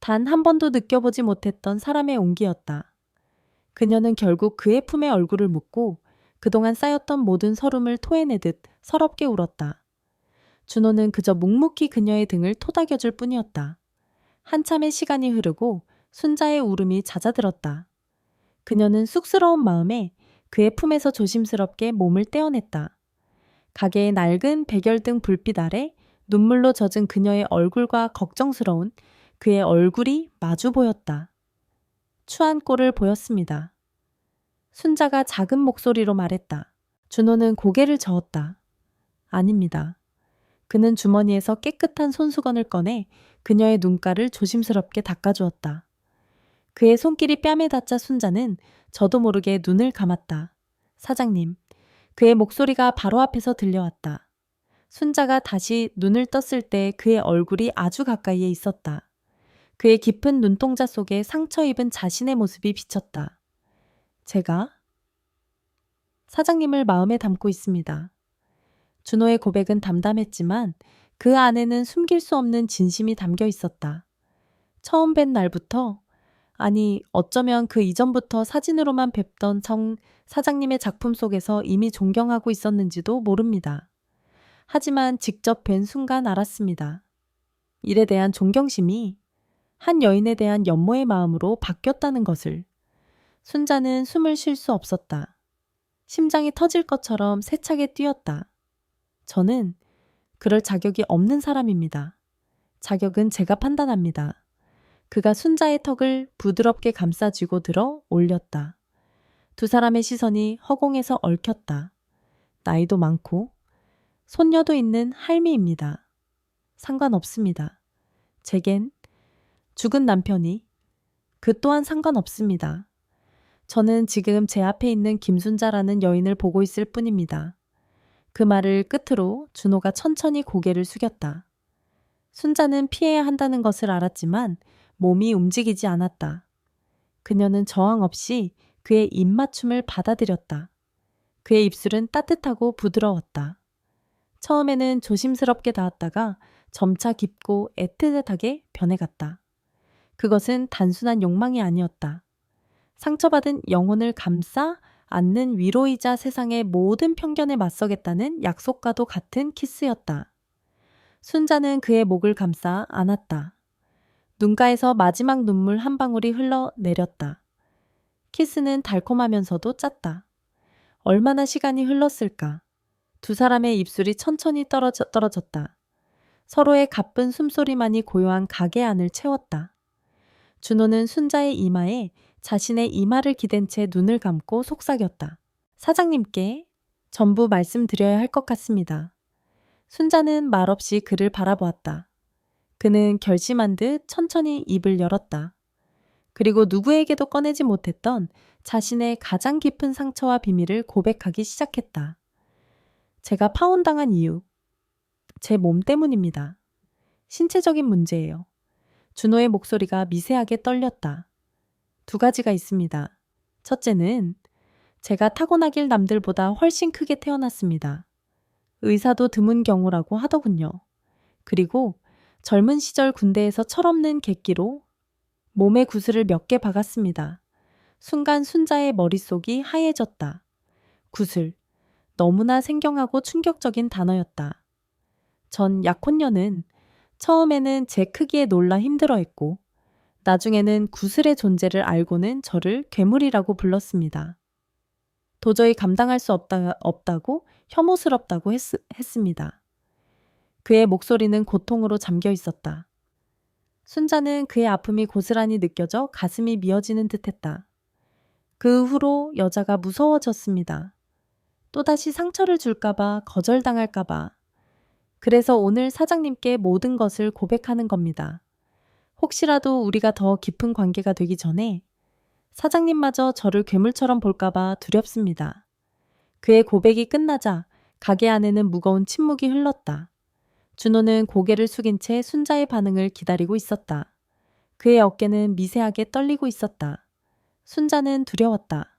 단 한 번도 느껴보지 못했던 사람의 온기였다. 그녀는 결국 그의 품에 얼굴을 묻고 그동안 쌓였던 모든 서름을 토해내듯 서럽게 울었다. 준호는 그저 묵묵히 그녀의 등을 토닥여줄 뿐이었다. 한참의 시간이 흐르고 순자의 울음이 잦아들었다. 그녀는 쑥스러운 마음에 그의 품에서 조심스럽게 몸을 떼어냈다. 가게의 낡은 백열등 불빛 아래 눈물로 젖은 그녀의 얼굴과 걱정스러운 그의 얼굴이 마주 보였다. 추한 꼴을 보였습니다. 순자가 작은 목소리로 말했다. 준호는 고개를 저었다. 아닙니다. 그는 주머니에서 깨끗한 손수건을 꺼내 그녀의 눈가를 조심스럽게 닦아주었다. 그의 손길이 뺨에 닿자 순자는 저도 모르게 눈을 감았다. 사장님, 그의 목소리가 바로 앞에서 들려왔다. 순자가 다시 눈을 떴을 때 그의 얼굴이 아주 가까이에 있었다. 그의 깊은 눈동자 속에 상처 입은 자신의 모습이 비쳤다. 제가 사장님을 마음에 담고 있습니다. 준호의 고백은 담담했지만 그 안에는 숨길 수 없는 진심이 담겨 있었다. 처음 뵌 날부터, 아니 어쩌면 그 이전부터 사진으로만 뵙던 사장님의 작품 속에서 이미 존경하고 있었는지도 모릅니다. 하지만 직접 뵌 순간 알았습니다. 일에 대한 존경심이 한 여인에 대한 연모의 마음으로 바뀌었다는 것을. 순자는 숨을 쉴 수 없었다. 심장이 터질 것처럼 세차게 뛰었다. 저는 그럴 자격이 없는 사람입니다. 자격은 제가 판단합니다. 그가 순자의 턱을 부드럽게 감싸쥐고 들어 올렸다. 두 사람의 시선이 허공에서 얽혔다. 나이도 많고 손녀도 있는 할미입니다. 상관없습니다. 제겐 죽은 남편이 그 또한 상관없습니다. 저는 지금 제 앞에 있는 김순자라는 여인을 보고 있을 뿐입니다. 그 말을 끝으로 준호가 천천히 고개를 숙였다. 순자는 피해야 한다는 것을 알았지만 몸이 움직이지 않았다. 그녀는 저항 없이 그의 입맞춤을 받아들였다. 그의 입술은 따뜻하고 부드러웠다. 처음에는 조심스럽게 닿았다가 점차 깊고 애틋하게 변해갔다. 그것은 단순한 욕망이 아니었다. 상처받은 영혼을 감싸 안는 위로이자 세상의 모든 편견에 맞서겠다는 약속과도 같은 키스였다. 순자는 그의 목을 감싸 안았다. 눈가에서 마지막 눈물 한 방울이 흘러내렸다. 키스는 달콤하면서도 짰다. 얼마나 시간이 흘렀을까. 두 사람의 입술이 천천히 떨어졌다. 서로의 가쁜 숨소리만이 고요한 가게 안을 채웠다. 준호는 순자의 이마에 자신의 이마를 기댄 채 눈을 감고 속삭였다. 사장님께 전부 말씀드려야 할 것 같습니다. 순자는 말없이 그를 바라보았다. 그는 결심한 듯 천천히 입을 열었다. 그리고 누구에게도 꺼내지 못했던 자신의 가장 깊은 상처와 비밀을 고백하기 시작했다. 제가 파혼당한 이유, 제 몸 때문입니다. 신체적인 문제예요. 준호의 목소리가 미세하게 떨렸다. 두 가지가 있습니다. 첫째는 제가 타고나길 남들보다 훨씬 크게 태어났습니다. 의사도 드문 경우라고 하더군요. 그리고 젊은 시절 군대에서 철없는 객기로 몸에 구슬을 몇 개 박았습니다. 순간 순자의 머릿속이 하얘졌다. 구슬. 너무나 생경하고 충격적인 단어였다. 전 약혼녀는 처음에는 제 크기에 놀라 힘들어했고 나중에는 구슬의 존재를 알고는 저를 괴물이라고 불렀습니다. 도저히 감당할 수 없다고 혐오스럽다고 했습니다. 그의 목소리는 고통으로 잠겨 있었다. 순자는 그의 아픔이 고스란히 느껴져 가슴이 미어지는 듯했다. 그 후로 여자가 무서워졌습니다. 또다시 상처를 줄까봐 거절당할까봐. 그래서 오늘 사장님께 모든 것을 고백하는 겁니다. 혹시라도 우리가 더 깊은 관계가 되기 전에 사장님마저 저를 괴물처럼 볼까봐 두렵습니다. 그의 고백이 끝나자 가게 안에는 무거운 침묵이 흘렀다. 준호는 고개를 숙인 채 순자의 반응을 기다리고 있었다. 그의 어깨는 미세하게 떨리고 있었다. 순자는 두려웠다.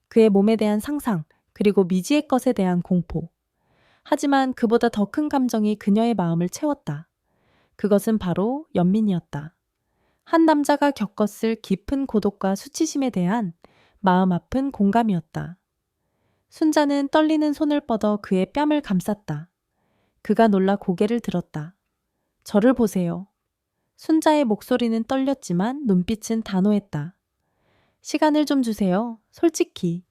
그의 몸에 대한 상상, 그리고 미지의 것에 대한 공포. 하지만 그보다 더 큰 감정이 그녀의 마음을 채웠다. 그것은 바로 연민이었다. 한 남자가 겪었을 깊은 고독과 수치심에 대한 마음 아픈 공감이었다. 순자는 떨리는 손을 뻗어 그의 뺨을 감쌌다. 그가 놀라 고개를 들었다. 저를 보세요. 순자의 목소리는 떨렸지만 눈빛은 단호했다. 시간을 좀 주세요. 솔직히.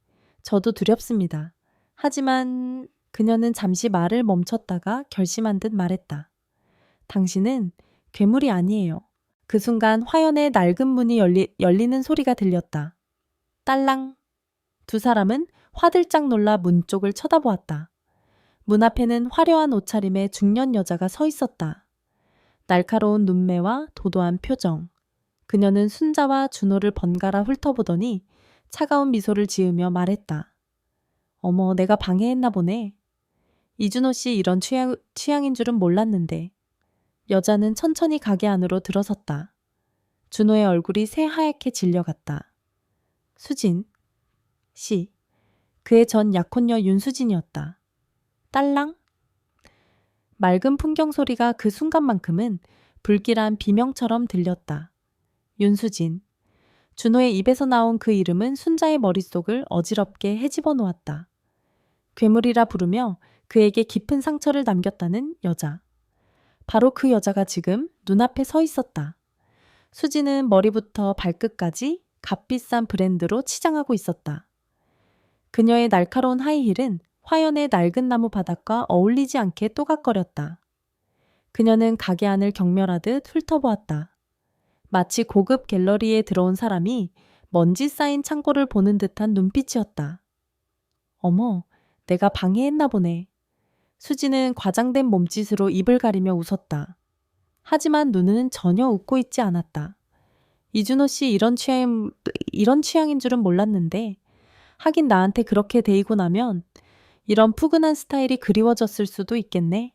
저도 두렵습니다. 하지만 그녀는 잠시 말을 멈췄다가 결심한 듯 말했다. 당신은 괴물이 아니에요. 그 순간 화연의 낡은 문이 열리는 소리가 들렸다. 딸랑. 두 사람은 화들짝 놀라 문 쪽을 쳐다보았다. 문 앞에는 화려한 옷차림의 중년 여자가 서 있었다. 날카로운 눈매와 도도한 표정. 그녀는 순자와 준호를 번갈아 훑어보더니 차가운 미소를 지으며 말했다. 어머, 내가 방해했나 보네. 이준호 씨 이런 취향인 줄은 몰랐는데. 여자는 천천히 가게 안으로 들어섰다. 준호의 얼굴이 새하얗게 질려갔다. 수진 씨. 그의 전 약혼녀 윤수진이었다. 딸랑? 맑은 풍경 소리가 그 순간만큼은 불길한 비명처럼 들렸다. 윤수진. 준호의 입에서 나온 그 이름은 순자의 머릿속을 어지럽게 헤집어 놓았다. 괴물이라 부르며 그에게 깊은 상처를 남겼다는 여자. 바로 그 여자가 지금 눈앞에 서 있었다. 수지는 머리부터 발끝까지 값비싼 브랜드로 치장하고 있었다. 그녀의 날카로운 하이힐은 화연의 낡은 나무 바닥과 어울리지 않게 또각거렸다. 그녀는 가게 안을 경멸하듯 훑어보았다. 마치 고급 갤러리에 들어온 사람이 먼지 쌓인 창고를 보는 듯한 눈빛이었다. 어머, 내가 방해했나 보네. 수지는 과장된 몸짓으로 입을 가리며 웃었다. 하지만 눈은 전혀 웃고 있지 않았다. 이준호 씨 이런 취향인 줄은 몰랐는데 하긴 나한테 그렇게 데이고 나면 이런 푸근한 스타일이 그리워졌을 수도 있겠네.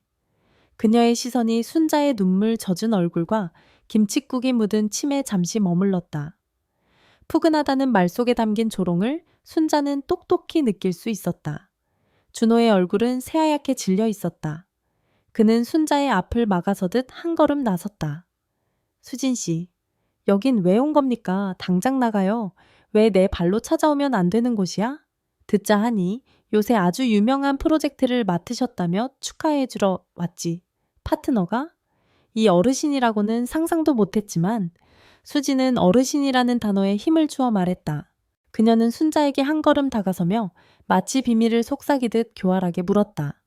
그녀의 시선이 순자의 눈물 젖은 얼굴과 김칫국이 묻은 침에 잠시 머물렀다. 푸근하다는 말 속에 담긴 조롱을 순자는 똑똑히 느낄 수 있었다. 준호의 얼굴은 새하얗게 질려 있었다. 그는 순자의 앞을 막아서듯 한 걸음 나섰다. 수진 씨, 여긴 왜 온 겁니까? 당장 나가요. 왜 내 발로 찾아오면 안 되는 곳이야? 듣자 하니 요새 아주 유명한 프로젝트를 맡으셨다며 축하해주러 왔지. 파트너가? 이 어르신이라고는 상상도 못했지만 수지는 어르신이라는 단어에 힘을 주어 말했다. 그녀는 순자에게 한 걸음 다가서며 마치 비밀을 속삭이듯 교활하게 물었다.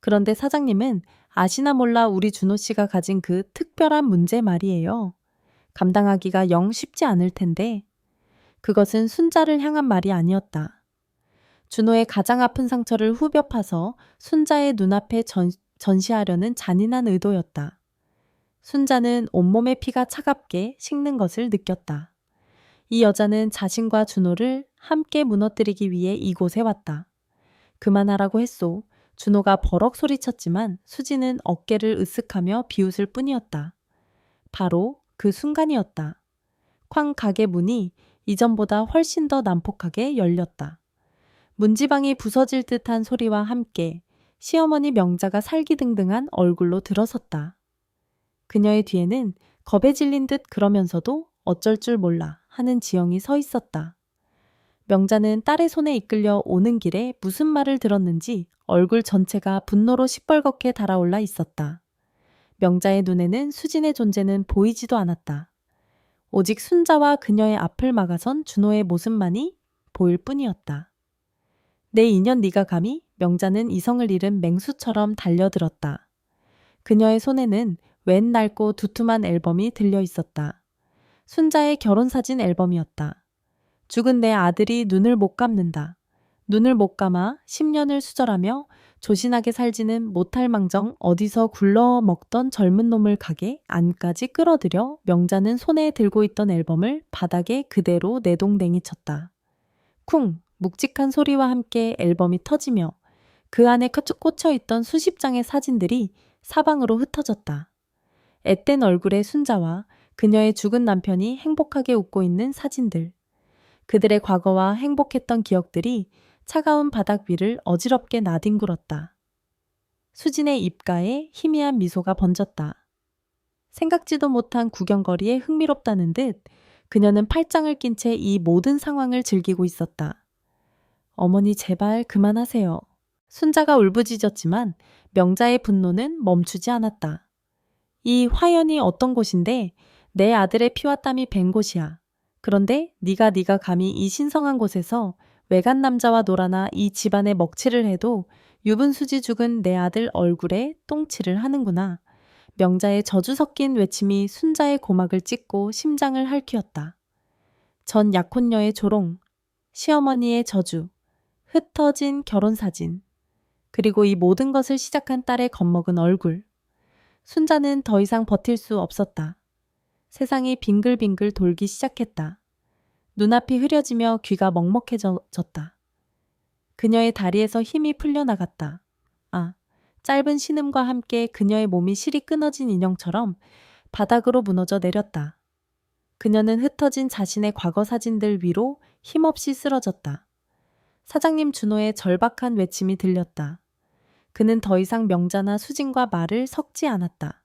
그런데 사장님은 아시나 몰라 우리 준호 씨가 가진 그 특별한 문제 말이에요. 감당하기가 영 쉽지 않을 텐데. 그것은 순자를 향한 말이 아니었다. 준호의 가장 아픈 상처를 후벼 파서 순자의 눈앞에 전시하려는 잔인한 의도였다. 순자는 온몸의 피가 차갑게 식는 것을 느꼈다. 이 여자는 자신과 준호를 함께 무너뜨리기 위해 이곳에 왔다. 그만하라고 했소. 준호가 버럭 소리쳤지만 수지는 어깨를 으쓱하며 비웃을 뿐이었다. 바로 그 순간이었다. 쾅 가게 문이 이전보다 훨씬 더 난폭하게 열렸다. 문지방이 부서질 듯한 소리와 함께 시어머니 명자가 살기등등한 얼굴로 들어섰다. 그녀의 뒤에는 겁에 질린 듯 그러면서도 어쩔 줄 몰라 하는 지영이 서 있었다. 명자는 딸의 손에 이끌려 오는 길에 무슨 말을 들었는지 얼굴 전체가 분노로 시뻘겋게 달아올라 있었다. 명자의 눈에는 수진의 존재는 보이지도 않았다. 오직 순자와 그녀의 앞을 막아선 준호의 모습만이 보일 뿐이었다. 내 인연 네가 감히? 명자는 이성을 잃은 맹수처럼 달려들었다. 그녀의 손에는 웬 낡고 두툼한 앨범이 들려 있었다. 순자의 결혼사진 앨범이었다. 죽은 내 아들이 눈을 못 감는다. 눈을 못 감아 10년을 수절하며 조신하게 살지는 못할 망정 어디서 굴러먹던 젊은 놈을 가게 안까지 끌어들여 명자는 손에 들고 있던 앨범을 바닥에 그대로 내동댕이쳤다. 쿵! 묵직한 소리와 함께 앨범이 터지며 그 안에 꽂혀있던 수십 장의 사진들이 사방으로 흩어졌다. 앳된 얼굴의 순자와 그녀의 죽은 남편이 행복하게 웃고 있는 사진들. 그들의 과거와 행복했던 기억들이 차가운 바닥 위를 어지럽게 나뒹굴었다. 수진의 입가에 희미한 미소가 번졌다. 생각지도 못한 구경거리에 흥미롭다는 듯 그녀는 팔짱을 낀 채 이 모든 상황을 즐기고 있었다. 어머니 제발 그만하세요. 순자가 울부짖었지만 명자의 분노는 멈추지 않았다. 이 화연이 어떤 곳인데 내 아들의 피와 땀이 밴 곳이야. 그런데 네가 감히 이 신성한 곳에서 외간 남자와 놀아나 이 집안에 먹칠을 해도 유분수지 죽은 내 아들 얼굴에 똥칠을 하는구나. 명자의 저주 섞인 외침이 순자의 고막을 찢고 심장을 핥히었다. 전 약혼녀의 조롱, 시어머니의 저주, 흩어진 결혼사진, 그리고 이 모든 것을 시작한 딸의 겁먹은 얼굴. 순자는 더 이상 버틸 수 없었다. 세상이 빙글빙글 돌기 시작했다. 눈앞이 흐려지며 귀가 먹먹해졌다. 그녀의 다리에서 힘이 풀려나갔다. 아, 짧은 신음과 함께 그녀의 몸이 실이 끊어진 인형처럼 바닥으로 무너져 내렸다. 그녀는 흩어진 자신의 과거 사진들 위로 힘없이 쓰러졌다. 사장님 준호의 절박한 외침이 들렸다. 그는 더 이상 명자나 수진과 말을 섞지 않았다.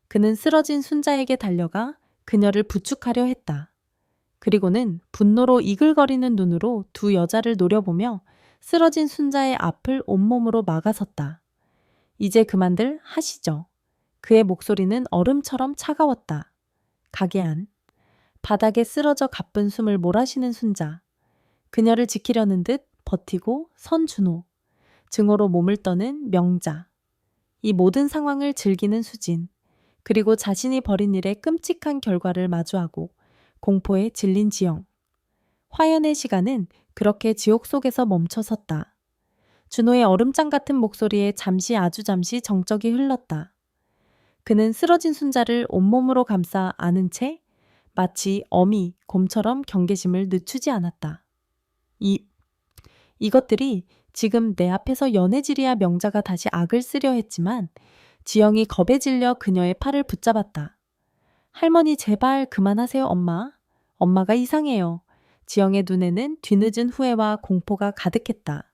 그는 쓰러진 순자에게 달려가 그녀를 부축하려 했다. 그리고는 분노로 이글거리는 눈으로 두 여자를 노려보며 쓰러진 순자의 앞을 온몸으로 막아섰다. 이제 그만들 하시죠. 그의 목소리는 얼음처럼 차가웠다. 가게안. 바닥에 쓰러져 가쁜 숨을 몰아쉬는 순자. 그녀를 지키려는 듯 버티고 선 준호. 증오로 몸을 떠는 명자. 이 모든 상황을 즐기는 수진. 그리고 자신이 벌인 일의 끔찍한 결과를 마주하고 공포에 질린 지영. 화연의 시간은 그렇게 지옥 속에서 멈춰섰다. 준호의 얼음장 같은 목소리에 아주 잠시 정적이 흘렀다. 그는 쓰러진 순자를 온몸으로 감싸 안은 채 마치 어미, 곰처럼 경계심을 늦추지 않았다. 이것들이 지금 내 앞에서 연애질이야. 명자가 다시 악을 쓰려 했지만 지영이 겁에 질려 그녀의 팔을 붙잡았다. 할머니 제발 그만하세요 엄마. 엄마가 이상해요. 지영의 눈에는 뒤늦은 후회와 공포가 가득했다.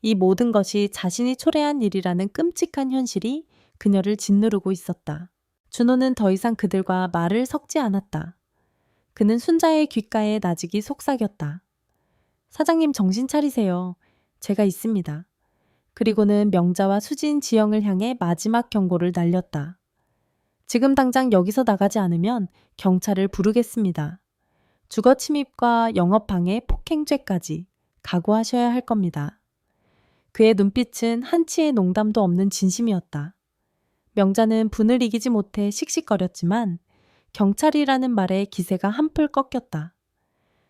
이 모든 것이 자신이 초래한 일이라는 끔찍한 현실이 그녀를 짓누르고 있었다. 준호는 더 이상 그들과 말을 섞지 않았다. 그는 순자의 귓가에 나직이 속삭였다. 사장님 정신 차리세요. 제가 있습니다. 그리고는 명자와 수진, 지영을 향해 마지막 경고를 날렸다. 지금 당장 여기서 나가지 않으면 경찰을 부르겠습니다. 주거 침입과 영업방해, 폭행죄까지 각오하셔야 할 겁니다. 그의 눈빛은 한치의 농담도 없는 진심이었다. 명자는 분을 이기지 못해 씩씩거렸지만 경찰이라는 말에 기세가 한풀 꺾였다.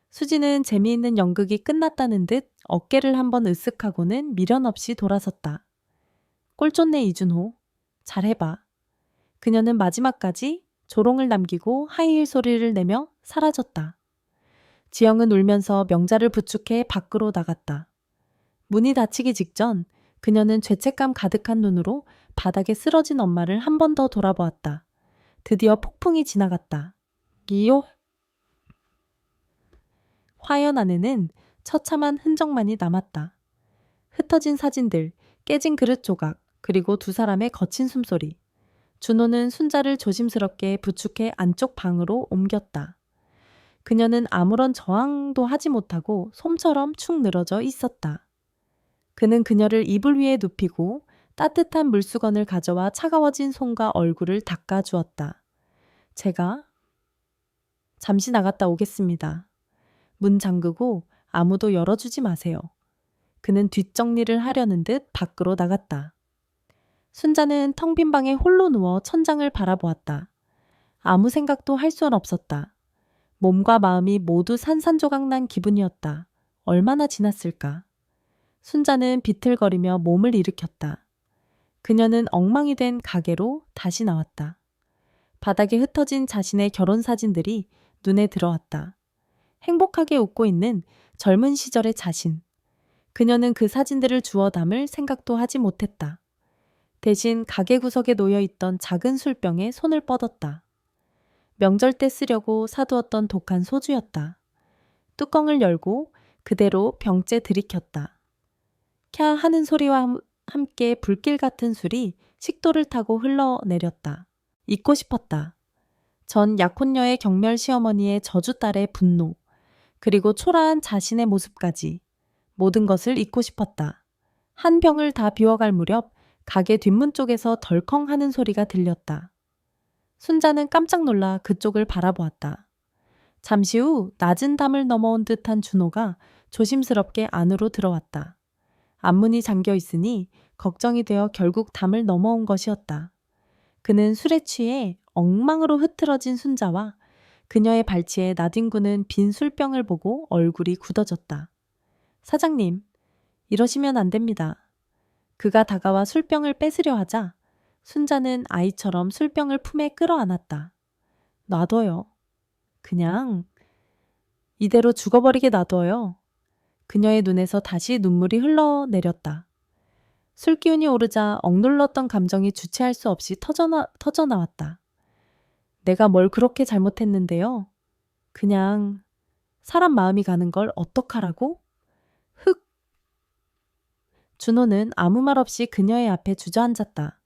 수지는 재미있는 연극이 끝났다는 듯 어깨를 한번 으쓱하고는 미련 없이 돌아섰다. 꼴 좋네 이준호. 잘해봐. 그녀는 마지막까지 조롱을 남기고 하이힐 소리를 내며 사라졌다. 지영은 울면서 명자를 부축해 밖으로 나갔다. 문이 닫히기 직전 그녀는 죄책감 가득한 눈으로 바닥에 쓰러진 엄마를 한 번 더 돌아보았다. 드디어 폭풍이 지나갔다. 이요? 화연 안에는 처참한 흔적만이 남았다. 흩어진 사진들, 깨진 그릇 조각, 그리고 두 사람의 거친 숨소리. 준호는 순자를 조심스럽게 부축해 안쪽 방으로 옮겼다. 그녀는 아무런 저항도 하지 못하고 솜처럼 축 늘어져 있었다. 그는 그녀를 이불 위에 눕히고 따뜻한 물수건을 가져와 차가워진 손과 얼굴을 닦아주었다. 제가 잠시 나갔다 오겠습니다. 문 잠그고 아무도 열어주지 마세요. 그는 뒷정리를 하려는 듯 밖으로 나갔다. 순자는 텅 빈 방에 홀로 누워 천장을 바라보았다. 아무 생각도 할 수는 없었다. 몸과 마음이 모두 산산조각난 기분이었다. 얼마나 지났을까? 순자는 비틀거리며 몸을 일으켰다. 그녀는 엉망이 된 가게로 다시 나왔다. 바닥에 흩어진 자신의 결혼 사진들이 눈에 들어왔다. 행복하게 웃고 있는 젊은 시절의 자신. 그녀는 그 사진들을 주워 담을 생각도 하지 못했다. 대신 가게 구석에 놓여있던 작은 술병에 손을 뻗었다. 명절 때 쓰려고 사두었던 독한 소주였다. 뚜껑을 열고 그대로 병째 들이켰다. 캬 하는 소리와 함께 불길 같은 술이 식도를 타고 흘러내렸다. 잊고 싶었다. 전 약혼녀의 경멸 시어머니의 저주딸의 분노, 그리고 초라한 자신의 모습까지 모든 것을 잊고 싶었다. 한 병을 다 비워갈 무렵 가게 뒷문 쪽에서 덜컹 하는 소리가 들렸다. 순자는 깜짝 놀라 그쪽을 바라보았다. 잠시 후 낮은 담을 넘어온 듯한 준호가 조심스럽게 안으로 들어왔다. 앞문이 잠겨 있으니 걱정이 되어 결국 담을 넘어온 것이었다. 그는 술에 취해 엉망으로 흐트러진 순자와 그녀의 발치에 나뒹구는 빈 술병을 보고 얼굴이 굳어졌다. 사장님, 이러시면 안 됩니다. 그가 다가와 술병을 뺏으려 하자 순자는 아이처럼 술병을 품에 끌어안았다. 놔둬요. 그냥 이대로 죽어버리게 놔둬요. 그녀의 눈에서 다시 눈물이 흘러내렸다. 술기운이 오르자 억눌렀던 감정이 주체할 수 없이 터져나왔다. 내가 뭘 그렇게 잘못했는데요. 그냥 사람 마음이 가는 걸 어떡하라고? 흑. 준호는 아무 말 없이 그녀의 앞에 주저앉았다.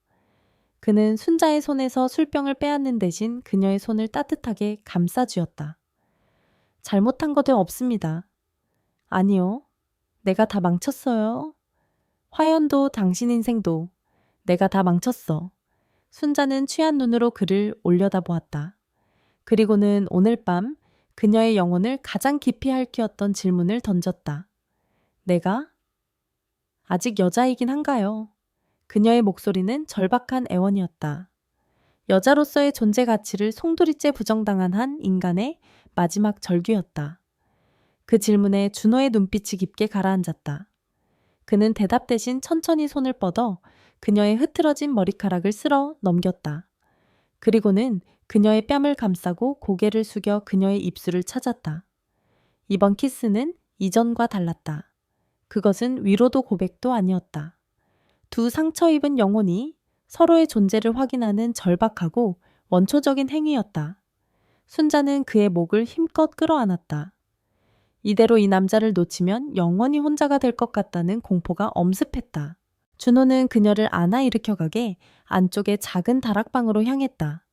그는 순자의 손에서 술병을 빼앗는 대신 그녀의 손을 따뜻하게 감싸주었다. 잘못한 것은 없습니다. 아니요. 내가 다 망쳤어요. 화연도 당신 인생도 내가 다 망쳤어. 순자는 취한 눈으로 그를 올려다보았다. 그리고는 오늘 밤 그녀의 영혼을 가장 깊이 핥히었던 질문을 던졌다. 내가? 아직 여자이긴 한가요? 그녀의 목소리는 절박한 애원이었다. 여자로서의 존재 가치를 송두리째 부정당한 한 인간의 마지막 절규였다. 그 질문에 준호의 눈빛이 깊게 가라앉았다. 그는 대답 대신 천천히 손을 뻗어 그녀의 흐트러진 머리카락을 쓸어 넘겼다. 그리고는 그녀의 뺨을 감싸고 고개를 숙여 그녀의 입술을 찾았다. 이번 키스는 이전과 달랐다. 그것은 위로도 고백도 아니었다. 두 상처 입은 영혼이 서로의 존재를 확인하는 절박하고 원초적인 행위였다. 순자는 그의 목을 힘껏 끌어안았다. 이대로 이 남자를 놓치면 영원히 혼자가 될 것 같다는 공포가 엄습했다. 준호는 그녀를 안아 일으켜가게 안쪽의 작은 다락방으로 향했다.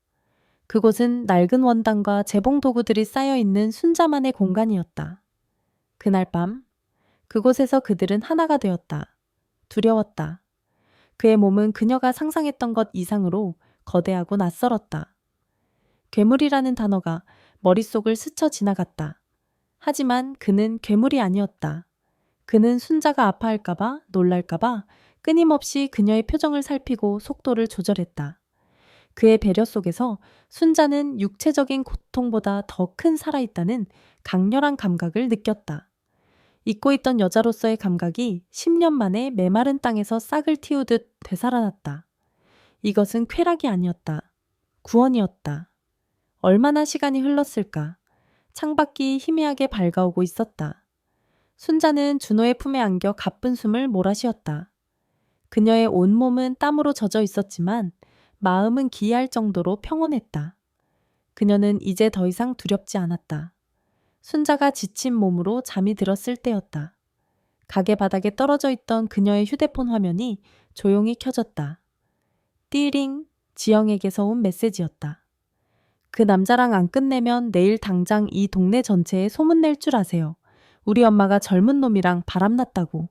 그곳은 낡은 원단과 재봉 도구들이 쌓여있는 순자만의 공간이었다. 그날 밤 그곳에서 그들은 하나가 되었다. 두려웠다. 그의 몸은 그녀가 상상했던 것 이상으로 거대하고 낯설었다. 괴물이라는 단어가 머릿속을 스쳐 지나갔다. 하지만 그는 괴물이 아니었다. 그는 순자가 아파할까봐 놀랄까봐 끊임없이 그녀의 표정을 살피고 속도를 조절했다. 그의 배려 속에서 순자는 육체적인 고통보다 더 큰 살아있다는 강렬한 감각을 느꼈다. 잊고 있던 여자로서의 감각이 10년 만에 메마른 땅에서 싹을 틔우듯 되살아났다. 이것은 쾌락이 아니었다. 구원이었다. 얼마나 시간이 흘렀을까. 창밖이 희미하게 밝아오고 있었다. 순자는 준호의 품에 안겨 가쁜 숨을 몰아쉬었다. 그녀의 온몸은 땀으로 젖어 있었지만 마음은 기이할 정도로 평온했다. 그녀는 이제 더 이상 두렵지 않았다. 순자가 지친 몸으로 잠이 들었을 때였다. 가게 바닥에 떨어져 있던 그녀의 휴대폰 화면이 조용히 켜졌다. 띠링, 지영에게서 온 메시지였다. 그 남자랑 안 끝내면 내일 당장 이 동네 전체에 소문낼 줄 아세요. 우리 엄마가 젊은 놈이랑 바람났다고.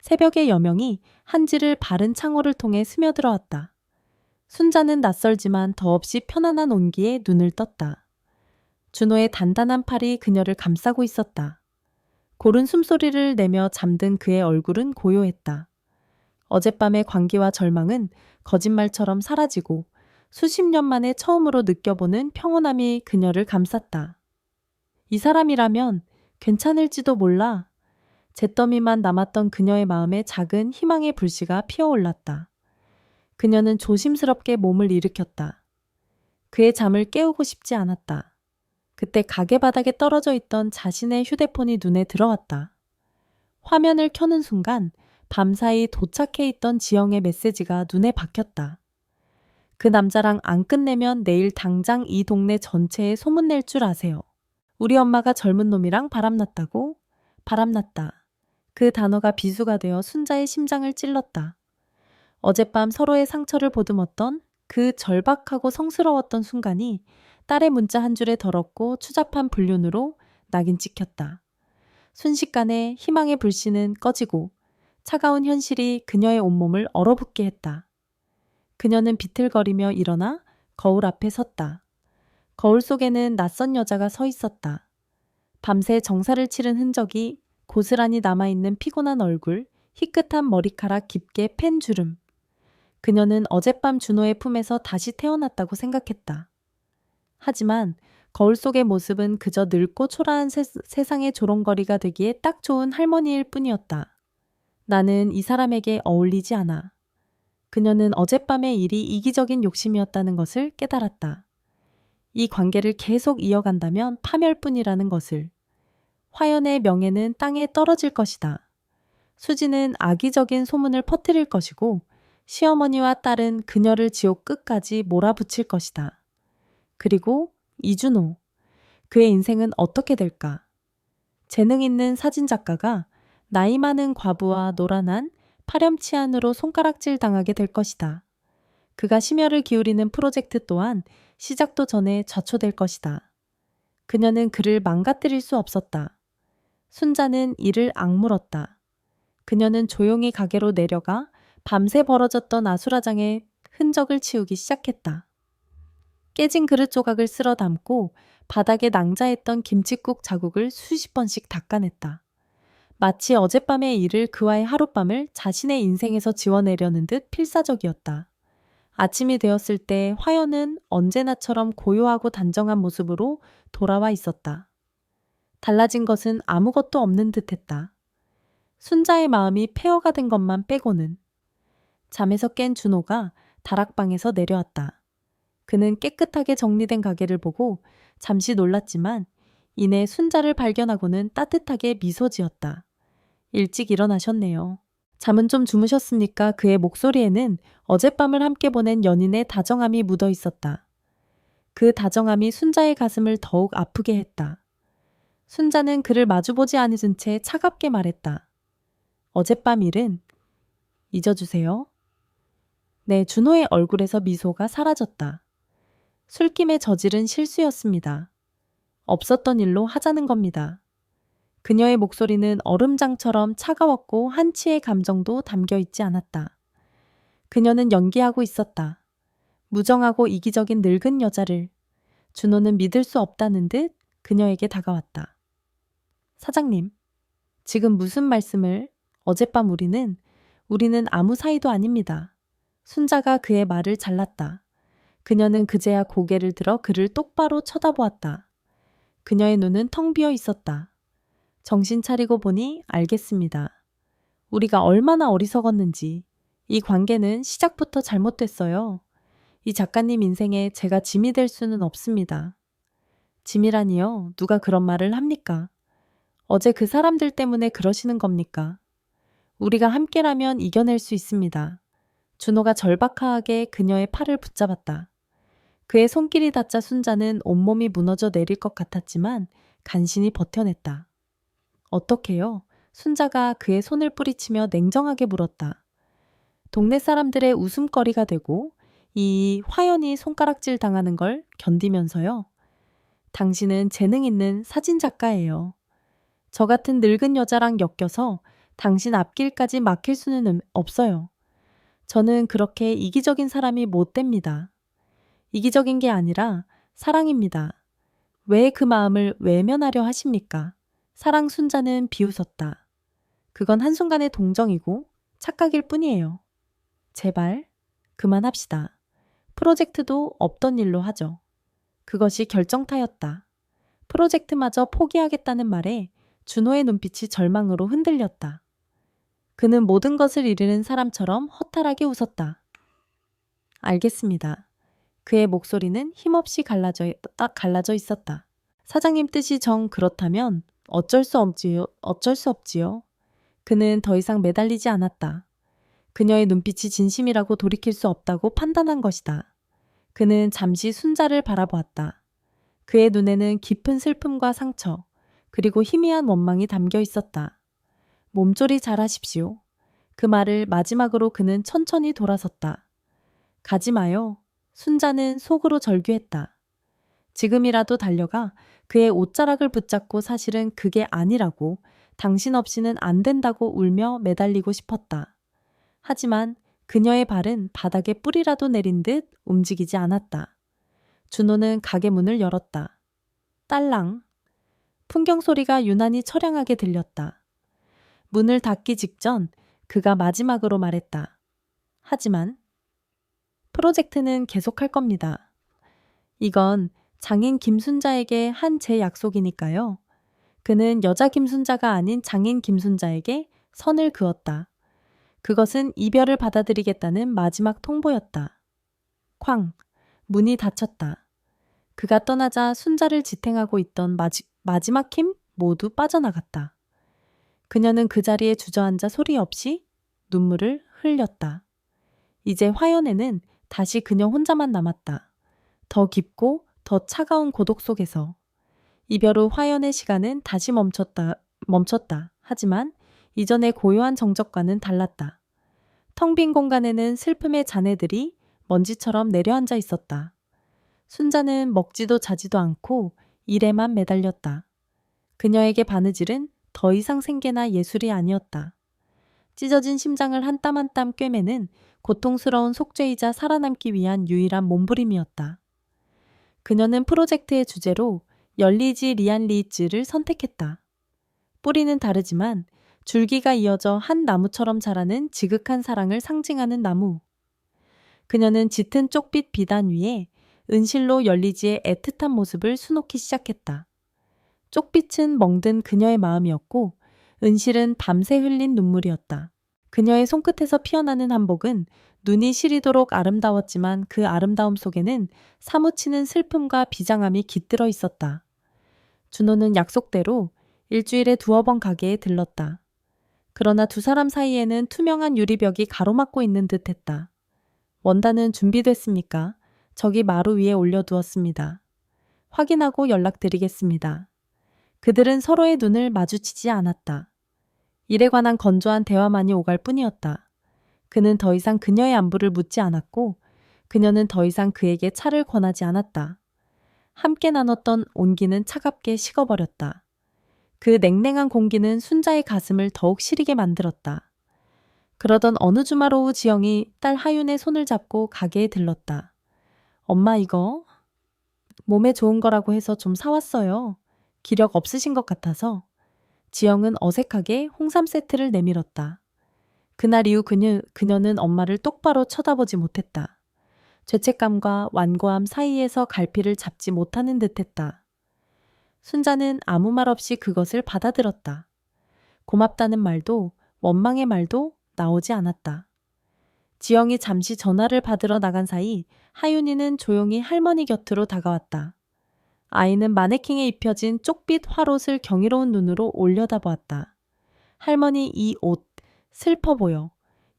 새벽의 여명이 한지를 바른 창호를 통해 스며들어왔다. 순자는 낯설지만 더없이 편안한 온기에 눈을 떴다. 준호의 단단한 팔이 그녀를 감싸고 있었다. 고른 숨소리를 내며 잠든 그의 얼굴은 고요했다. 어젯밤의 광기와 절망은 거짓말처럼 사라지고 수십 년 만에 처음으로 느껴보는 평온함이 그녀를 감쌌다. 이 사람이라면 괜찮을지도 몰라. 잿더미만 남았던 그녀의 마음에 작은 희망의 불씨가 피어올랐다. 그녀는 조심스럽게 몸을 일으켰다. 그의 잠을 깨우고 싶지 않았다. 그때 가게 바닥에 떨어져 있던 자신의 휴대폰이 눈에 들어왔다. 화면을 켜는 순간 밤사이 도착해 있던 지영의 메시지가 눈에 박혔다. 그 남자랑 안 끝내면 내일 당장 이 동네 전체에 소문낼 줄 아세요. 우리 엄마가 젊은 놈이랑 바람났다고? 바람났다. 그 단어가 비수가 되어 순자의 심장을 찔렀다. 어젯밤 서로의 상처를 보듬었던 그 절박하고 성스러웠던 순간이 딸의 문자 한 줄에 더럽고 추잡한 불륜으로 낙인 찍혔다. 순식간에 희망의 불씨는 꺼지고 차가운 현실이 그녀의 온몸을 얼어붙게 했다. 그녀는 비틀거리며 일어나 거울 앞에 섰다. 거울 속에는 낯선 여자가 서 있었다. 밤새 정사를 치른 흔적이 고스란히 남아있는 피곤한 얼굴, 희끗한 머리카락 깊게 팬 주름. 그녀는 어젯밤 준호의 품에서 다시 태어났다고 생각했다. 하지만 거울 속의 모습은 그저 늙고 초라한 세상의 조롱거리가 되기에 딱 좋은 할머니일 뿐이었다. 나는 이 사람에게 어울리지 않아. 그녀는 어젯밤의 일이 이기적인 욕심이었다는 것을 깨달았다. 이 관계를 계속 이어간다면 파멸뿐이라는 것을. 화연의 명예는 땅에 떨어질 것이다. 수지는 악의적인 소문을 퍼뜨릴 것이고 시어머니와 딸은 그녀를 지옥 끝까지 몰아붙일 것이다. 그리고 이준호. 그의 인생은 어떻게 될까? 재능 있는 사진작가가 나이 많은 과부와 노란한 파렴치한으로 손가락질 당하게 될 것이다. 그가 심혈을 기울이는 프로젝트 또한 시작도 전에 좌초될 것이다. 그녀는 그를 망가뜨릴 수 없었다. 순자는 이를 악물었다. 그녀는 조용히 가게로 내려가 밤새 벌어졌던 아수라장의 흔적을 치우기 시작했다. 깨진 그릇 조각을 쓸어 담고 바닥에 낭자했던 김칫국 자국을 수십 번씩 닦아냈다. 마치 어젯밤의 일을 그와의 하룻밤을 자신의 인생에서 지워내려는 듯 필사적이었다. 아침이 되었을 때 화연은 언제나처럼 고요하고 단정한 모습으로 돌아와 있었다. 달라진 것은 아무것도 없는 듯했다. 순자의 마음이 폐허가 된 것만 빼고는. 잠에서 깬 준호가 다락방에서 내려왔다. 그는 깨끗하게 정리된 가게를 보고 잠시 놀랐지만 이내 순자를 발견하고는 따뜻하게 미소 지었다. 일찍 일어나셨네요. 잠은 좀 주무셨습니까? 그의 목소리에는 어젯밤을 함께 보낸 연인의 다정함이 묻어 있었다. 그 다정함이 순자의 가슴을 더욱 아프게 했다. 순자는 그를 마주보지 않은 채 차갑게 말했다. 어젯밤 일은 잊어주세요. 네, 준호의 얼굴에서 미소가 사라졌다. 술김에 저지른 실수였습니다. 없었던 일로 하자는 겁니다. 그녀의 목소리는 얼음장처럼 차가웠고 한치의 감정도 담겨 있지 않았다. 그녀는 연기하고 있었다. 무정하고 이기적인 늙은 여자를. 준호는 믿을 수 없다는 듯 그녀에게 다가왔다. 사장님, 지금 무슨 말씀을? 어젯밤 우리는 아무 사이도 아닙니다. 순자가 그의 말을 잘랐다. 그녀는 그제야 고개를 들어 그를 똑바로 쳐다보았다. 그녀의 눈은 텅 비어 있었다. 정신 차리고 보니 알겠습니다. 우리가 얼마나 어리석었는지. 이 관계는 시작부터 잘못됐어요. 이 작가님 인생에 제가 짐이 될 수는 없습니다. 짐이라니요? 누가 그런 말을 합니까? 어제 그 사람들 때문에 그러시는 겁니까? 우리가 함께라면 이겨낼 수 있습니다. 준호가 절박하게 그녀의 팔을 붙잡았다. 그의 손길이 닿자 순자는 온몸이 무너져 내릴 것 같았지만 간신히 버텨냈다. 어떻게요? 순자가 그의 손을 뿌리치며 냉정하게 물었다. 동네 사람들의 웃음거리가 되고 이 화연이 손가락질 당하는 걸 견디면서요. 당신은 재능 있는 사진작가예요. 저 같은 늙은 여자랑 엮여서 당신 앞길까지 막힐 수는 없어요. 저는 그렇게 이기적인 사람이 못 됩니다. 이기적인 게 아니라 사랑입니다. 왜 그 마음을 외면하려 하십니까? 사랑 순자는 비웃었다. 그건 한순간의 동정이고 착각일 뿐이에요. 제발 그만합시다. 프로젝트도 없던 일로 하죠. 그것이 결정타였다. 프로젝트마저 포기하겠다는 말에 준호의 눈빛이 절망으로 흔들렸다. 그는 모든 것을 잃은 사람처럼 허탈하게 웃었다. 알겠습니다. 그의 목소리는 힘없이 갈라져 있었다. 사장님 뜻이 정 그렇다면 어쩔 수 없지요. 그는 더 이상 매달리지 않았다. 그녀의 눈빛이 진심이라고 돌이킬 수 없다고 판단한 것이다. 그는 잠시 순자를 바라보았다. 그의 눈에는 깊은 슬픔과 상처, 그리고 희미한 원망이 담겨 있었다. 몸조리 잘하십시오. 그 말을 마지막으로 그는 천천히 돌아섰다. 가지 마요. 순자는 속으로 절규했다. 지금이라도 달려가 그의 옷자락을 붙잡고 사실은 그게 아니라고, 당신 없이는 안 된다고 울며 매달리고 싶었다. 하지만 그녀의 발은 바닥에 뿌리라도 내린 듯 움직이지 않았다. 준호는 가게 문을 열었다. 딸랑. 풍경 소리가 유난히 처량하게 들렸다. 문을 닫기 직전 그가 마지막으로 말했다. 하지만 프로젝트는 계속할 겁니다. 이건 장인 김순자에게 한 제 약속이니까요. 그는 여자 김순자가 아닌 장인 김순자에게 선을 그었다. 그것은 이별을 받아들이겠다는 마지막 통보였다. 쾅! 문이 닫혔다. 그가 떠나자 순자를 지탱하고 있던 마지막 힘 모두 빠져나갔다. 그녀는 그 자리에 주저앉아 소리 없이 눈물을 흘렸다. 이제 화연에는 다시 그녀 혼자만 남았다. 더 깊고 더 차가운 고독 속에서. 이별 후 화연의 시간은 다시 멈췄다. 하지만 이전의 고요한 정적과는 달랐다. 텅 빈 공간에는 슬픔의 잔해들이 먼지처럼 내려앉아 있었다. 순자는 먹지도 자지도 않고 일에만 매달렸다. 그녀에게 바느질은 더 이상 생계나 예술이 아니었다. 찢어진 심장을 한 땀 한 땀 꿰매는 고통스러운 속죄이자 살아남기 위한 유일한 몸부림이었다. 그녀는 프로젝트의 주제로 열리지 리안리즈를 선택했다. 뿌리는 다르지만 줄기가 이어져 한 나무처럼 자라는 지극한 사랑을 상징하는 나무. 그녀는 짙은 쪽빛 비단 위에 은실로 열리지의 애틋한 모습을 수놓기 시작했다. 쪽빛은 멍든 그녀의 마음이었고 은실은 밤새 흘린 눈물이었다. 그녀의 손끝에서 피어나는 한복은 눈이 시리도록 아름다웠지만 그 아름다움 속에는 사무치는 슬픔과 비장함이 깃들어 있었다. 준호는 약속대로 일주일에 2번 가게에 들렀다. 그러나 두 사람 사이에는 투명한 유리벽이 가로막고 있는 듯했다. 원단은 준비됐습니까? 저기 마루 위에 올려두었습니다. 확인하고 연락드리겠습니다. 그들은 서로의 눈을 마주치지 않았다. 일에 관한 건조한 대화만이 오갈 뿐이었다. 그는 더 이상 그녀의 안부를 묻지 않았고 그녀는 더 이상 그에게 차를 권하지 않았다. 함께 나눴던 온기는 차갑게 식어버렸다. 그 냉랭한 공기는 순자의 가슴을 더욱 시리게 만들었다. 그러던 어느 주말 오후 지영이 딸 하윤의 손을 잡고 가게에 들렀다. 엄마 이거 몸에 좋은 거라고 해서 좀 사왔어요. 기력 없으신 것 같아서. 지영은 어색하게 홍삼 세트를 내밀었다. 그날 이후 그녀는 엄마를 똑바로 쳐다보지 못했다. 죄책감과 완고함 사이에서 갈피를 잡지 못하는 듯했다. 순자는 아무 말 없이 그것을 받아들었다. 고맙다는 말도 원망의 말도 나오지 않았다. 지영이 잠시 전화를 받으러 나간 사이 하윤이는 조용히 할머니 곁으로 다가왔다. 아이는 마네킹에 입혀진 쪽빛 화롯을 경이로운 눈으로 올려다보았다. 할머니 이 옷 슬퍼 보여.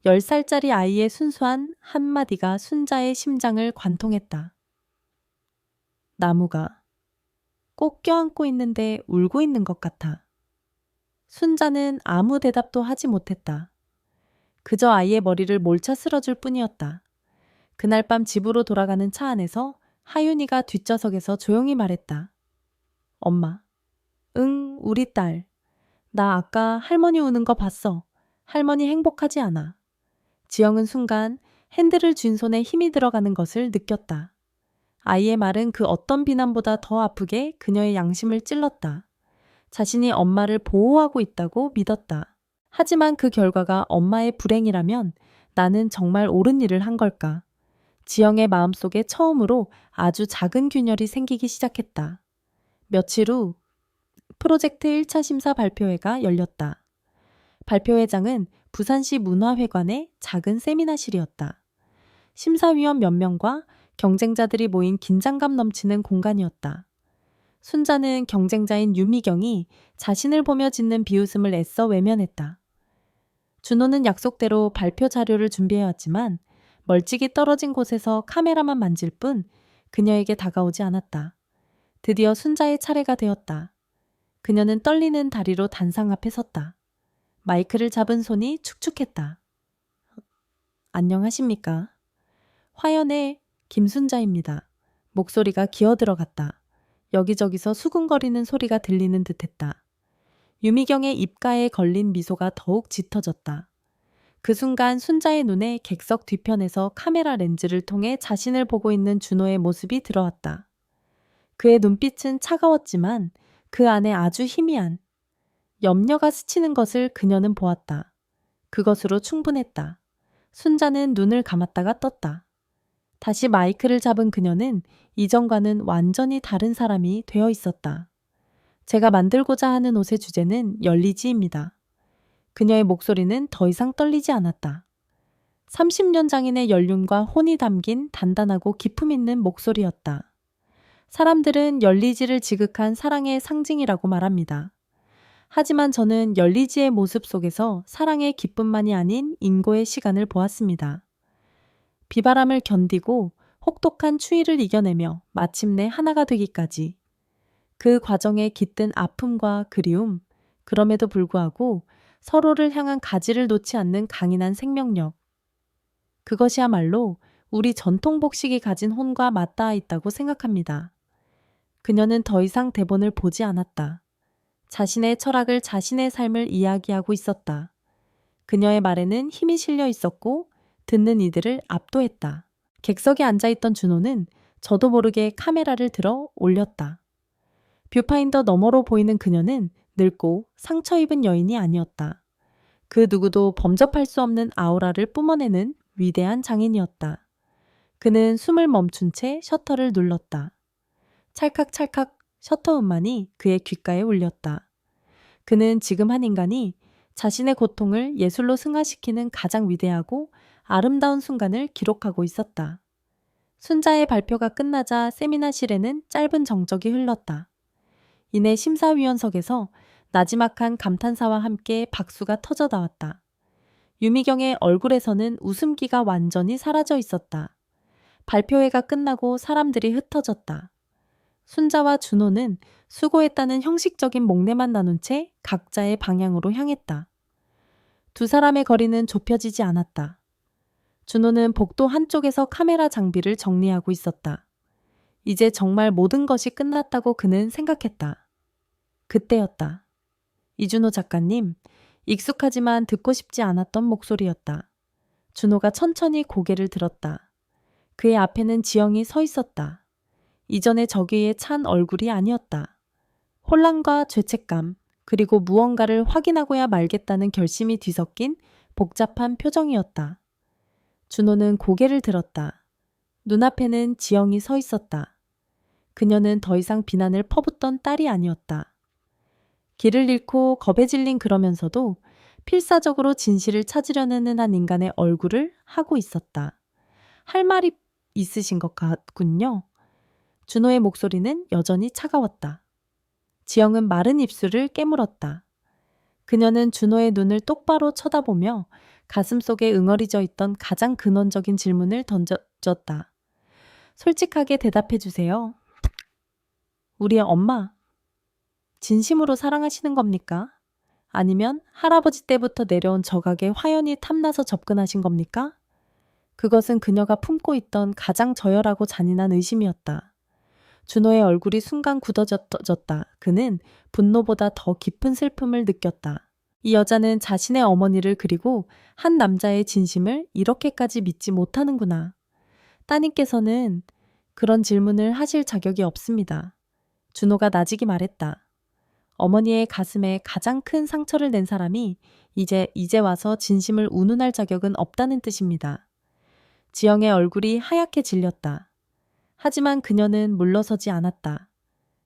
10살짜리 아이의 순수한 한마디가 순자의 심장을 관통했다. 나무가 꼭 껴안고 있는데 울고 있는 것 같아. 순자는 아무 대답도 하지 못했다. 그저 아이의 머리를 몰차 쓸어줄 뿐이었다. 그날 밤 집으로 돌아가는 차 안에서 하윤이가 뒷좌석에서 조용히 말했다. 엄마. 응, 우리 딸. 나 아까 할머니 우는 거 봤어. 할머니 행복하지 않아. 지영은 순간 핸들을 쥔 손에 힘이 들어가는 것을 느꼈다. 아이의 말은 그 어떤 비난보다 더 아프게 그녀의 양심을 찔렀다. 자신이 엄마를 보호하고 있다고 믿었다. 하지만 그 결과가 엄마의 불행이라면 나는 정말 옳은 일을 한 걸까? 지영의 마음속에 처음으로 아주 작은 균열이 생기기 시작했다. 며칠 후 프로젝트 1차 심사 발표회가 열렸다. 발표회장은 부산시 문화회관의 작은 세미나실이었다. 심사위원 몇 명과 경쟁자들이 모인 긴장감 넘치는 공간이었다. 순자는 경쟁자인 유미경이 자신을 보며 짓는 비웃음을 애써 외면했다. 준호는 약속대로 발표 자료를 준비해왔지만 멀찍이 떨어진 곳에서 카메라만 만질 뿐 그녀에게 다가오지 않았다. 드디어 순자의 차례가 되었다. 그녀는 떨리는 다리로 단상 앞에 섰다. 마이크를 잡은 손이 축축했다. 안녕하십니까. 화연의 김순자입니다. 목소리가 기어들어갔다. 여기저기서 수군거리는 소리가 들리는 듯했다. 유미경의 입가에 걸린 미소가 더욱 짙어졌다. 그 순간 순자의 눈에 객석 뒤편에서 카메라 렌즈를 통해 자신을 보고 있는 준호의 모습이 들어왔다. 그의 눈빛은 차가웠지만 그 안에 아주 희미한 염려가 스치는 것을 그녀는 보았다. 그것으로 충분했다. 순자는 눈을 감았다가 떴다. 다시 마이크를 잡은 그녀는 이전과는 완전히 다른 사람이 되어 있었다. 제가 만들고자 하는 옷의 주제는 열리지입니다. 그녀의 목소리는 더 이상 떨리지 않았다. 30년 장인의 연륜과 혼이 담긴 단단하고 기품 있는 목소리였다. 사람들은 열리지를 지극한 사랑의 상징이라고 말합니다. 하지만 저는 열리지의 모습 속에서 사랑의 기쁨만이 아닌 인고의 시간을 보았습니다. 비바람을 견디고 혹독한 추위를 이겨내며 마침내 하나가 되기까지. 그 과정에 깃든 아픔과 그리움, 그럼에도 불구하고 서로를 향한 가지를 놓지 않는 강인한 생명력. 그것이야말로 우리 전통 복식이 가진 혼과 맞닿아 있다고 생각합니다. 그녀는 더 이상 대본을 보지 않았다. 자신의 철학을, 자신의 삶을 이야기하고 있었다. 그녀의 말에는 힘이 실려 있었고 듣는 이들을 압도했다. 객석에 앉아있던 준호는 저도 모르게 카메라를 들어 올렸다. 뷰파인더 너머로 보이는 그녀는 늙고 상처 입은 여인이 아니었다. 그 누구도 범접할 수 없는 아우라를 뿜어내는 위대한 장인이었다. 그는 숨을 멈춘 채 셔터를 눌렀다. 찰칵찰칵 셔터 음만이 그의 귓가에 울렸다. 그는 지금 한 인간이 자신의 고통을 예술로 승화시키는 가장 위대하고 아름다운 순간을 기록하고 있었다. 순자의 발표가 끝나자 세미나실에는 짧은 정적이 흘렀다. 이내 심사위원석에서 나지막한 감탄사와 함께 박수가 터져 나왔다. 유미경의 얼굴에서는 웃음기가 완전히 사라져 있었다. 발표회가 끝나고 사람들이 흩어졌다. 순자와 준호는 수고했다는 형식적인 목례만 나눈 채 각자의 방향으로 향했다. 두 사람의 거리는 좁혀지지 않았다. 준호는 복도 한쪽에서 카메라 장비를 정리하고 있었다. 이제 정말 모든 것이 끝났다고 그는 생각했다. 그때였다. 이준호 작가님, 익숙하지만 듣고 싶지 않았던 목소리였다. 준호가 천천히 고개를 들었다. 그의 앞에는 지영이 서 있었다. 이전의 저기에 찬 얼굴이 아니었다. 혼란과 죄책감, 그리고 무언가를 확인하고야 말겠다는 결심이 뒤섞인 복잡한 표정이었다. 준호는 고개를 들었다. 눈앞에는 지영이 서 있었다. 그녀는 더 이상 비난을 퍼붓던 딸이 아니었다. 길을 잃고 겁에 질린 그러면서도 필사적으로 진실을 찾으려는 한 인간의 얼굴을 하고 있었다. 할 말이 있으신 것 같군요. 준호의 목소리는 여전히 차가웠다. 지영은 마른 입술을 깨물었다. 그녀는 준호의 눈을 똑바로 쳐다보며 가슴속에 응어리져 있던 가장 근원적인 질문을 던져줬다. 솔직하게 대답해 주세요. 우리의 엄마, 진심으로 사랑하시는 겁니까? 아니면 할아버지 때부터 내려온 적악에 화연히 탐나서 접근하신 겁니까? 그것은 그녀가 품고 있던 가장 저열하고 잔인한 의심이었다. 준호의 얼굴이 순간 굳어졌다. 그는 분노보다 더 깊은 슬픔을 느꼈다. 이 여자는 자신의 어머니를 그리고 한 남자의 진심을 이렇게까지 믿지 못하는구나. 따님께서는 그런 질문을 하실 자격이 없습니다. 준호가 나직이 말했다. 어머니의 가슴에 가장 큰 상처를 낸 사람이 이제 와서 진심을 운운할 자격은 없다는 뜻입니다. 지영의 얼굴이 하얗게 질렸다. 하지만 그녀는 물러서지 않았다.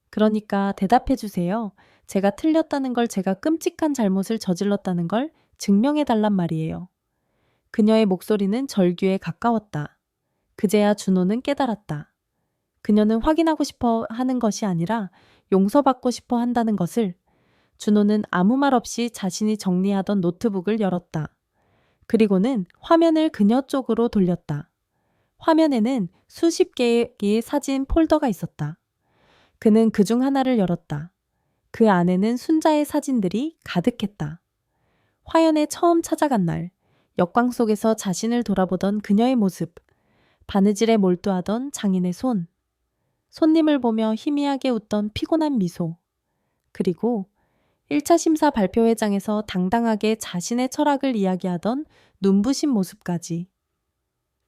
그러니까 대답해 주세요. 제가 틀렸다는 걸, 제가 끔찍한 잘못을 저질렀다는 걸 증명해 달란 말이에요. 그녀의 목소리는 절규에 가까웠다. 그제야 준호는 깨달았다. 그녀는 확인하고 싶어 하는 것이 아니라 용서받고 싶어 한다는 것을. 준호는 아무 말 없이 자신이 정리하던 노트북을 열었다. 그리고는 화면을 그녀 쪽으로 돌렸다. 화면에는 수십 개의 사진 폴더가 있었다. 그는 그중 하나를 열었다. 그 안에는 순자의 사진들이 가득했다. 화연에 처음 찾아간 날, 역광 속에서 자신을 돌아보던 그녀의 모습, 바느질에 몰두하던 장인의 손, 손님을 보며 희미하게 웃던 피곤한 미소, 그리고 1차 심사 발표회장에서 당당하게 자신의 철학을 이야기하던 눈부신 모습까지.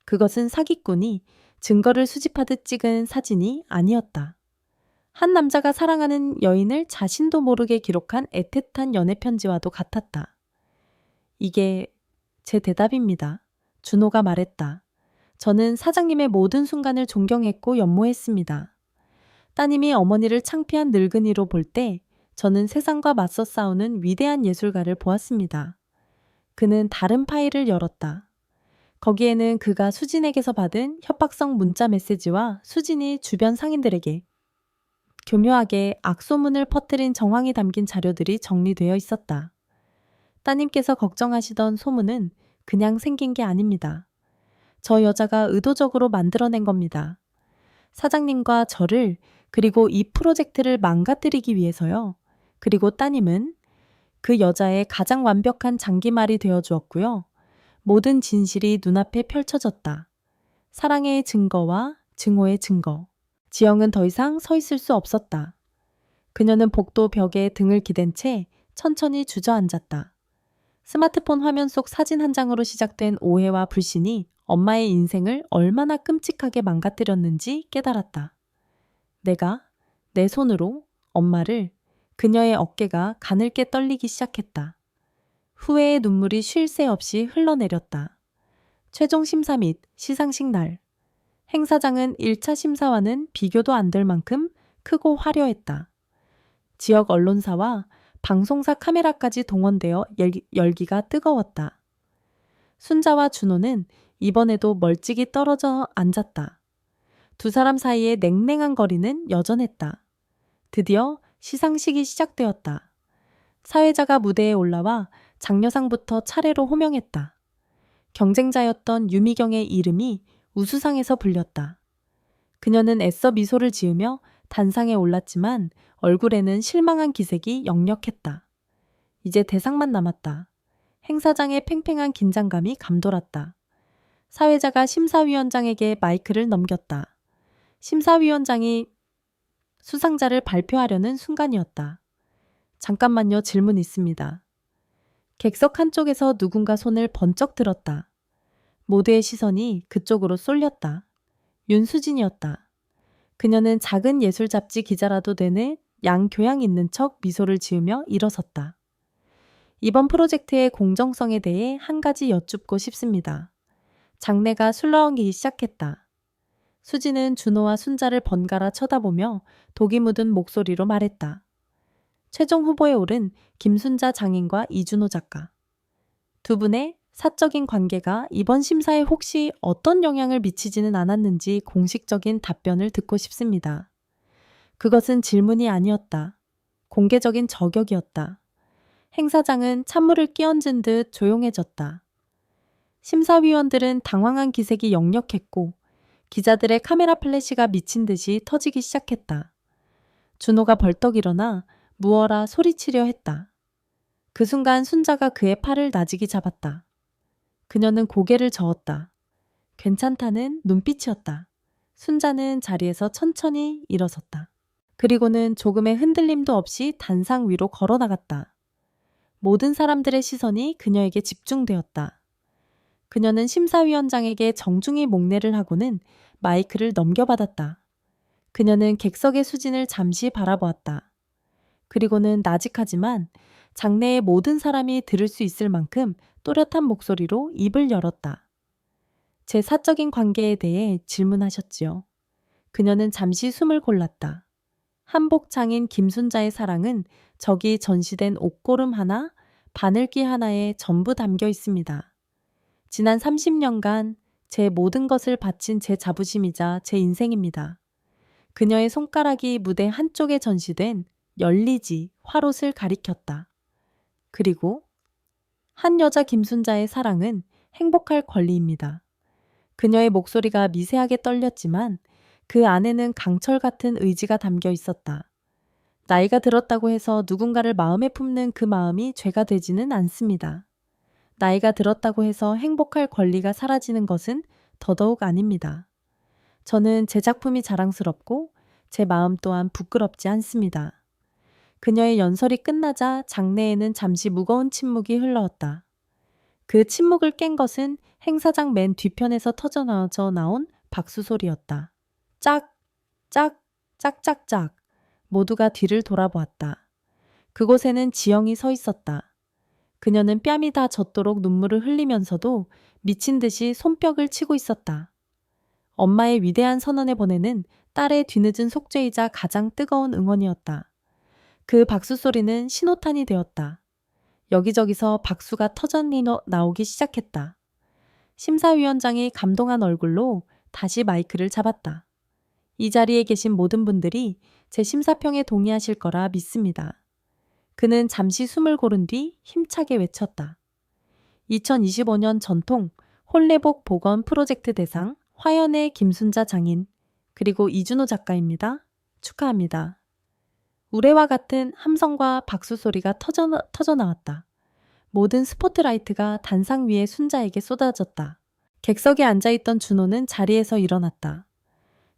그것은 사기꾼이 증거를 수집하듯 찍은 사진이 아니었다. 한 남자가 사랑하는 여인을 자신도 모르게 기록한 애틋한 연애 편지와도 같았다. 이게 제 대답입니다. 준호가 말했다. 저는 사장님의 모든 순간을 존경했고 연모했습니다. 따님이 어머니를 창피한 늙은이로 볼 때 저는 세상과 맞서 싸우는 위대한 예술가를 보았습니다. 그는 다른 파일을 열었다. 거기에는 그가 수진에게서 받은 협박성 문자 메시지와 수진이 주변 상인들에게 교묘하게 악소문을 퍼뜨린 정황이 담긴 자료들이 정리되어 있었다. 따님께서 걱정하시던 소문은 그냥 생긴 게 아닙니다. 저 여자가 의도적으로 만들어낸 겁니다. 사장님과 저를, 그리고 이 프로젝트를 망가뜨리기 위해서요. 그리고 따님은 그 여자의 가장 완벽한 장기말이 되어 주었고요. 모든 진실이 눈앞에 펼쳐졌다. 사랑의 증거와 증오의 증거. 지영은 더 이상 서 있을 수 없었다. 그녀는 복도 벽에 등을 기댄 채 천천히 주저앉았다. 스마트폰 화면 속 사진 한 장으로 시작된 오해와 불신이 엄마의 인생을 얼마나 끔찍하게 망가뜨렸는지 깨달았다. 내가 내 손으로 엄마를, 그녀의 어깨가 가늘게 떨리기 시작했다. 후회의 눈물이 쉴 새 없이 흘러내렸다. 최종 심사 및 시상식 날. 행사장은 1차 심사와는 비교도 안 될 만큼 크고 화려했다. 지역 언론사와 방송사 카메라까지 동원되어 열기가 뜨거웠다. 순자와 준호는 이번에도 멀찍이 떨어져 앉았다. 두 사람 사이의 냉랭한 거리는 여전했다. 드디어 시상식이 시작되었다. 사회자가 무대에 올라와 장려상부터 차례로 호명했다. 경쟁자였던 유미경의 이름이 우수상에서 불렸다. 그녀는 애써 미소를 지으며 단상에 올랐지만 얼굴에는 실망한 기색이 역력했다. 이제 대상만 남았다. 행사장의 팽팽한 긴장감이 감돌았다. 사회자가 심사위원장에게 마이크를 넘겼다. 심사위원장이 수상자를 발표하려는 순간이었다. 잠깐만요, 질문 있습니다. 객석 한쪽에서 누군가 손을 번쩍 들었다. 모두의 시선이 그쪽으로 쏠렸다. 윤수진이었다. 그녀는 작은 예술 잡지 기자라도 되는 양교양 있는 척 미소를 지으며 일어섰다. 이번 프로젝트의 공정성에 대해 한 가지 여쭙고 싶습니다. 장내가 술렁이기 시작했다. 수진은 준호와 순자를 번갈아 쳐다보며 독이 묻은 목소리로 말했다. 최종 후보에 오른 김순자 장인과 이준호 작가. 두 분의 사적인 관계가 이번 심사에 혹시 어떤 영향을 미치지는 않았는지 공식적인 답변을 듣고 싶습니다. 그것은 질문이 아니었다. 공개적인 저격이었다. 행사장은 찬물을 끼얹은 듯 조용해졌다. 심사위원들은 당황한 기색이 역력했고 기자들의 카메라 플래시가 미친 듯이 터지기 시작했다. 준호가 벌떡 일어나 무어라 소리치려 했다. 그 순간 순자가 그의 팔을 나직이 잡았다. 그녀는 고개를 저었다. 괜찮다는 눈빛이었다. 순자는 자리에서 천천히 일어섰다. 그리고는 조금의 흔들림도 없이 단상 위로 걸어 나갔다. 모든 사람들의 시선이 그녀에게 집중되었다. 그녀는 심사위원장에게 정중히 목례를 하고는 마이크를 넘겨받았다. 그녀는 객석의 수진을 잠시 바라보았다. 그리고는 나직하지만 장내의 모든 사람이 들을 수 있을 만큼 또렷한 목소리로 입을 열었다. 제 사적인 관계에 대해 질문하셨지요. 그녀는 잠시 숨을 골랐다. 한복 장인 김순자의 사랑은 저기 전시된 옷고름 하나, 바늘귀 하나에 전부 담겨 있습니다. 지난 30년간 제 모든 것을 바친 제 자부심이자 제 인생입니다. 그녀의 손가락이 무대 한쪽에 전시된 열리지 화롯을 가리켰다. 그리고 한 여자 김순자의 사랑은 행복할 권리입니다. 그녀의 목소리가 미세하게 떨렸지만 그 안에는 강철 같은 의지가 담겨 있었다. 나이가 들었다고 해서 누군가를 마음에 품는 그 마음이 죄가 되지는 않습니다. 나이가 들었다고 해서 행복할 권리가 사라지는 것은 더더욱 아닙니다. 저는 제 작품이 자랑스럽고 제 마음 또한 부끄럽지 않습니다. 그녀의 연설이 끝나자 장내에는 잠시 무거운 침묵이 흘러왔다. 그 침묵을 깬 것은 행사장 맨 뒤편에서 터져나져 나온 박수 소리였다. 짝, 짝, 짝짝짝. 모두가 뒤를 돌아보았다. 그곳에는 지영이 서 있었다. 그녀는 뺨이 다 젖도록 눈물을 흘리면서도 미친 듯이 손뼉을 치고 있었다. 엄마의 위대한 선언에 보내는 딸의 뒤늦은 속죄이자 가장 뜨거운 응원이었다. 그 박수 소리는 신호탄이 되었다. 여기저기서 박수가 터전이 나오기 시작했다. 심사위원장이 감동한 얼굴로 다시 마이크를 잡았다. 이 자리에 계신 모든 분들이 제 심사평에 동의하실 거라 믿습니다. 그는 잠시 숨을 고른 뒤 힘차게 외쳤다. 2025년 전통 홀레복 복원 프로젝트 대상 화연의 김순자 장인 그리고 이준호 작가입니다. 축하합니다. 우레와 같은 함성과 박수 소리가 터져 나왔다. 모든 스포트라이트가 단상 위에 순자에게 쏟아졌다. 객석에 앉아있던 준호는 자리에서 일어났다.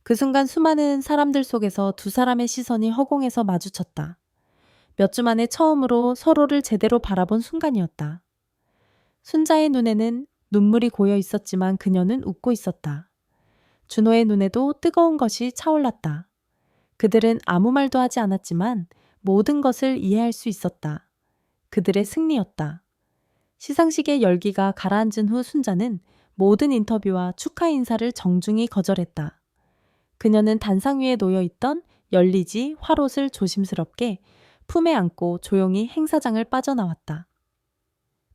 그 순간 수많은 사람들 속에서 두 사람의 시선이 허공에서 마주쳤다. 몇 주 만에 처음으로 서로를 제대로 바라본 순간이었다. 순자의 눈에는 눈물이 고여 있었지만 그녀는 웃고 있었다. 준호의 눈에도 뜨거운 것이 차올랐다. 그들은 아무 말도 하지 않았지만 모든 것을 이해할 수 있었다. 그들의 승리였다. 시상식의 열기가 가라앉은 후 순자는 모든 인터뷰와 축하 인사를 정중히 거절했다. 그녀는 단상 위에 놓여있던 열리지 화롯을 조심스럽게 품에 안고 조용히 행사장을 빠져나왔다.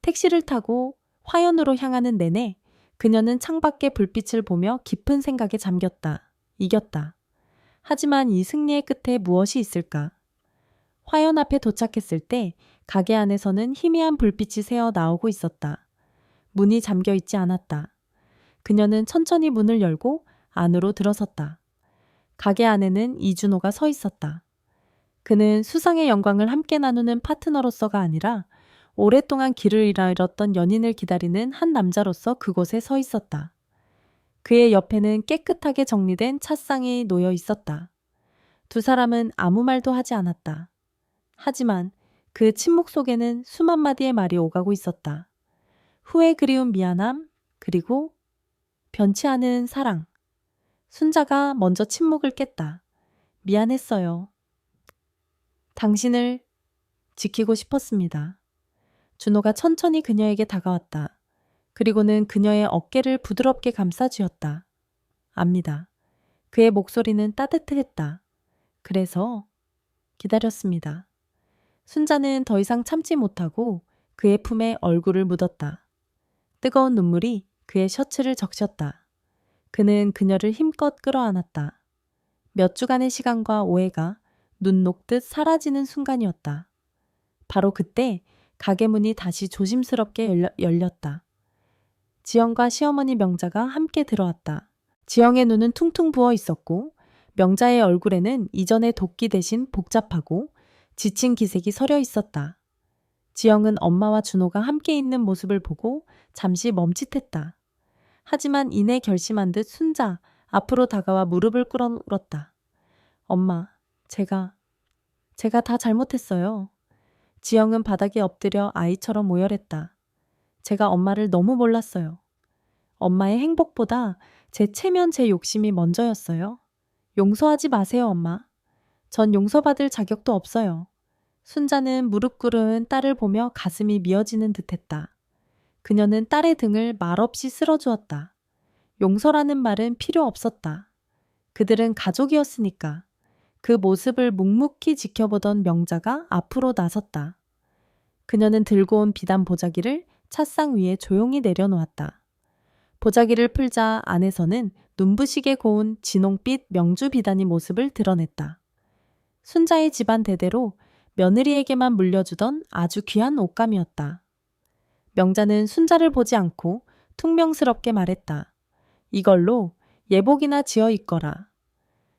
택시를 타고 화연으로 향하는 내내 그녀는 창밖의 불빛을 보며 깊은 생각에 잠겼다. 이겼다. 하지만 이 승리의 끝에 무엇이 있을까? 화연 앞에 도착했을 때 가게 안에서는 희미한 불빛이 새어 나오고 있었다. 문이 잠겨 있지 않았다. 그녀는 천천히 문을 열고 안으로 들어섰다. 가게 안에는 이준호가 서 있었다. 그는 수상의 영광을 함께 나누는 파트너로서가 아니라 오랫동안 길을 잃었던 연인을 기다리는 한 남자로서 그곳에 서 있었다. 그의 옆에는 깨끗하게 정리된 찻상이 놓여 있었다. 두 사람은 아무 말도 하지 않았다. 하지만 그 침묵 속에는 수만 마디의 말이 오가고 있었다. 후회 그리운 미안함, 그리고 변치 않은 사랑. 순자가 먼저 침묵을 깼다. 미안했어요. 당신을 지키고 싶었습니다. 준호가 천천히 그녀에게 다가왔다. 그리고는 그녀의 어깨를 부드럽게 감싸쥐었다. 압니다. 그의 목소리는 따뜻했다. 그래서 기다렸습니다. 순자는 더 이상 참지 못하고 그의 품에 얼굴을 묻었다. 뜨거운 눈물이 그의 셔츠를 적셨다. 그는 그녀를 힘껏 끌어안았다. 몇 주간의 시간과 오해가 눈 녹듯 사라지는 순간이었다. 바로 그때 가게 문이 다시 조심스럽게 열렸다. 지영과 시어머니 명자가 함께 들어왔다. 지영의 눈은 퉁퉁 부어 있었고 명자의 얼굴에는 이전의 도끼 대신 복잡하고 지친 기색이 서려 있었다. 지영은 엄마와 준호가 함께 있는 모습을 보고 잠시 멈칫했다. 하지만 이내 결심한 듯 순자 앞으로 다가와 무릎을 꿇었다. 엄마, 제가 다 잘못했어요. 지영은 바닥에 엎드려 아이처럼 오열했다. 제가 엄마를 너무 몰랐어요. 엄마의 행복보다 제 체면 제 욕심이 먼저였어요. 용서하지 마세요, 엄마. 전 용서받을 자격도 없어요. 순자는 무릎 꿇은 딸을 보며 가슴이 미어지는 듯했다. 그녀는 딸의 등을 말없이 쓸어주었다. 용서라는 말은 필요 없었다. 그들은 가족이었으니까. 그 모습을 묵묵히 지켜보던 명자가 앞으로 나섰다. 그녀는 들고 온 비단 보자기를 찻상 위에 조용히 내려놓았다. 보자기를 풀자 안에서는 눈부시게 고운 진홍빛 명주 비단이 모습을 드러냈다. 순자의 집안 대대로 며느리에게만 물려주던 아주 귀한 옷감이었다. 명자는 순자를 보지 않고 퉁명스럽게 말했다. 이걸로 예복이나 지어 입거라.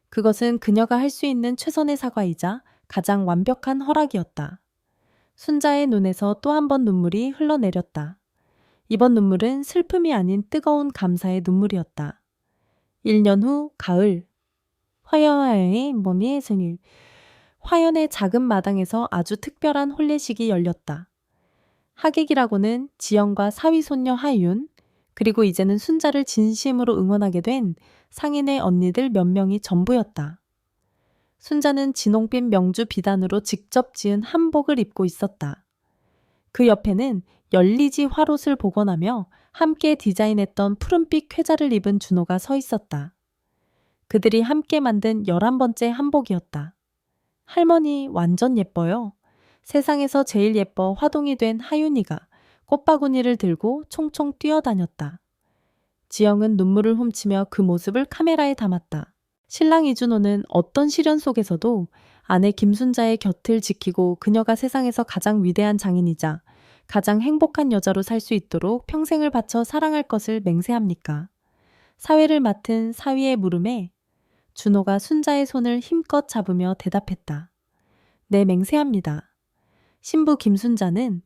그것은 그녀가 할 수 있는 최선의 사과이자 가장 완벽한 허락이었다. 순자의 눈에서 또 한 번 눈물이 흘러내렸다. 이번 눈물은 슬픔이 아닌 뜨거운 감사의 눈물이었다. 1년 후 가을. 화연의 머미의 생일. 화연의 작은 마당에서 아주 특별한 혼례식이 열렸다. 하객이라고는 지영과 사위손녀 하윤, 그리고 이제는 순자를 진심으로 응원하게 된 상인의 언니들 몇 명이 전부였다. 순자는 진홍빛 명주 비단으로 직접 지은 한복을 입고 있었다. 그 옆에는 열리지 화롯을 복원하며 함께 디자인했던 푸른빛 쾌자를 입은 준호가 서 있었다. 그들이 함께 만든 11번째 한복이었다. 할머니 완전 예뻐요. 세상에서 제일 예뻐 화동이 된 하윤이가 꽃바구니를 들고 총총 뛰어다녔다. 지영은 눈물을 훔치며 그 모습을 카메라에 담았다. 신랑 이준호는 어떤 시련 속에서도 아내 김순자의 곁을 지키고 그녀가 세상에서 가장 위대한 장인이자 가장 행복한 여자로 살 수 있도록 평생을 바쳐 사랑할 것을 맹세합니까? 사회를 맡은 사위의 물음에 준호가 순자의 손을 힘껏 잡으며 대답했다. 네, 맹세합니다. 신부 김순자는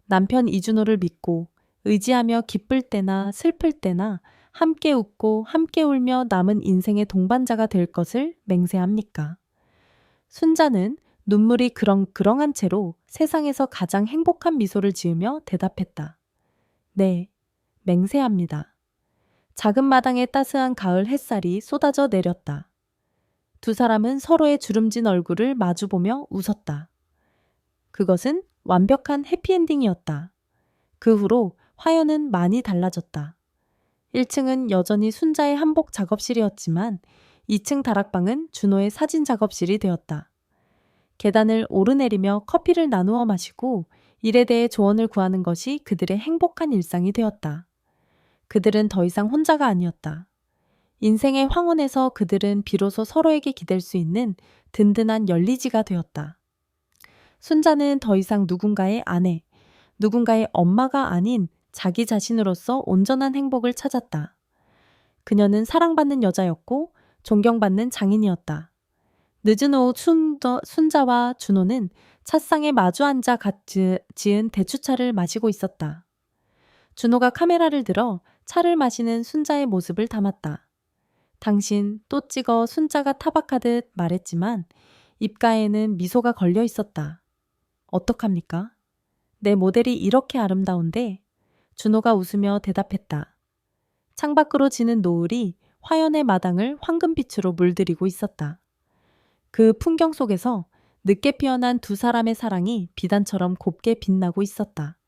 남편 이준호를 믿고 의지하며 기쁠 때나 슬플 때나 함께 웃고 함께 울며 남은 인생의 동반자가 될 것을 맹세합니까? 순자는 눈물이 그렁그렁한 채로 세상에서 가장 행복한 미소를 지으며 대답했다. 네, 맹세합니다. 작은 마당에 따스한 가을 햇살이 쏟아져 내렸다. 두 사람은 서로의 주름진 얼굴을 마주보며 웃었다. 그것은 완벽한 해피엔딩이었다. 그 후로 화연은 많이 달라졌다. 1층은 여전히 순자의 한복 작업실이었지만 2층 다락방은 준호의 사진 작업실이 되었다. 계단을 오르내리며 커피를 나누어 마시고 일에 대해 조언을 구하는 것이 그들의 행복한 일상이 되었다. 그들은 더 이상 혼자가 아니었다. 인생의 황혼에서 그들은 비로소 서로에게 기댈 수 있는 든든한 열리지가 되었다. 순자는 더 이상 누군가의 아내, 누군가의 엄마가 아닌 자기 자신으로서 온전한 행복을 찾았다. 그녀는 사랑받는 여자였고 존경받는 장인이었다. 늦은 오후 순자와 준호는 찻상에 마주 앉아 지은 대추차를 마시고 있었다. 준호가 카메라를 들어 차를 마시는 순자의 모습을 담았다. 당신 또 찍어 순자가 타박하듯 말했지만 입가에는 미소가 걸려 있었다. 어떡합니까? 내 모델이 이렇게 아름다운데? 준호가 웃으며 대답했다. 창밖으로 지는 노을이 화연의 마당을 황금빛으로 물들이고 있었다. 그 풍경 속에서 늦게 피어난 두 사람의 사랑이 비단처럼 곱게 빛나고 있었다.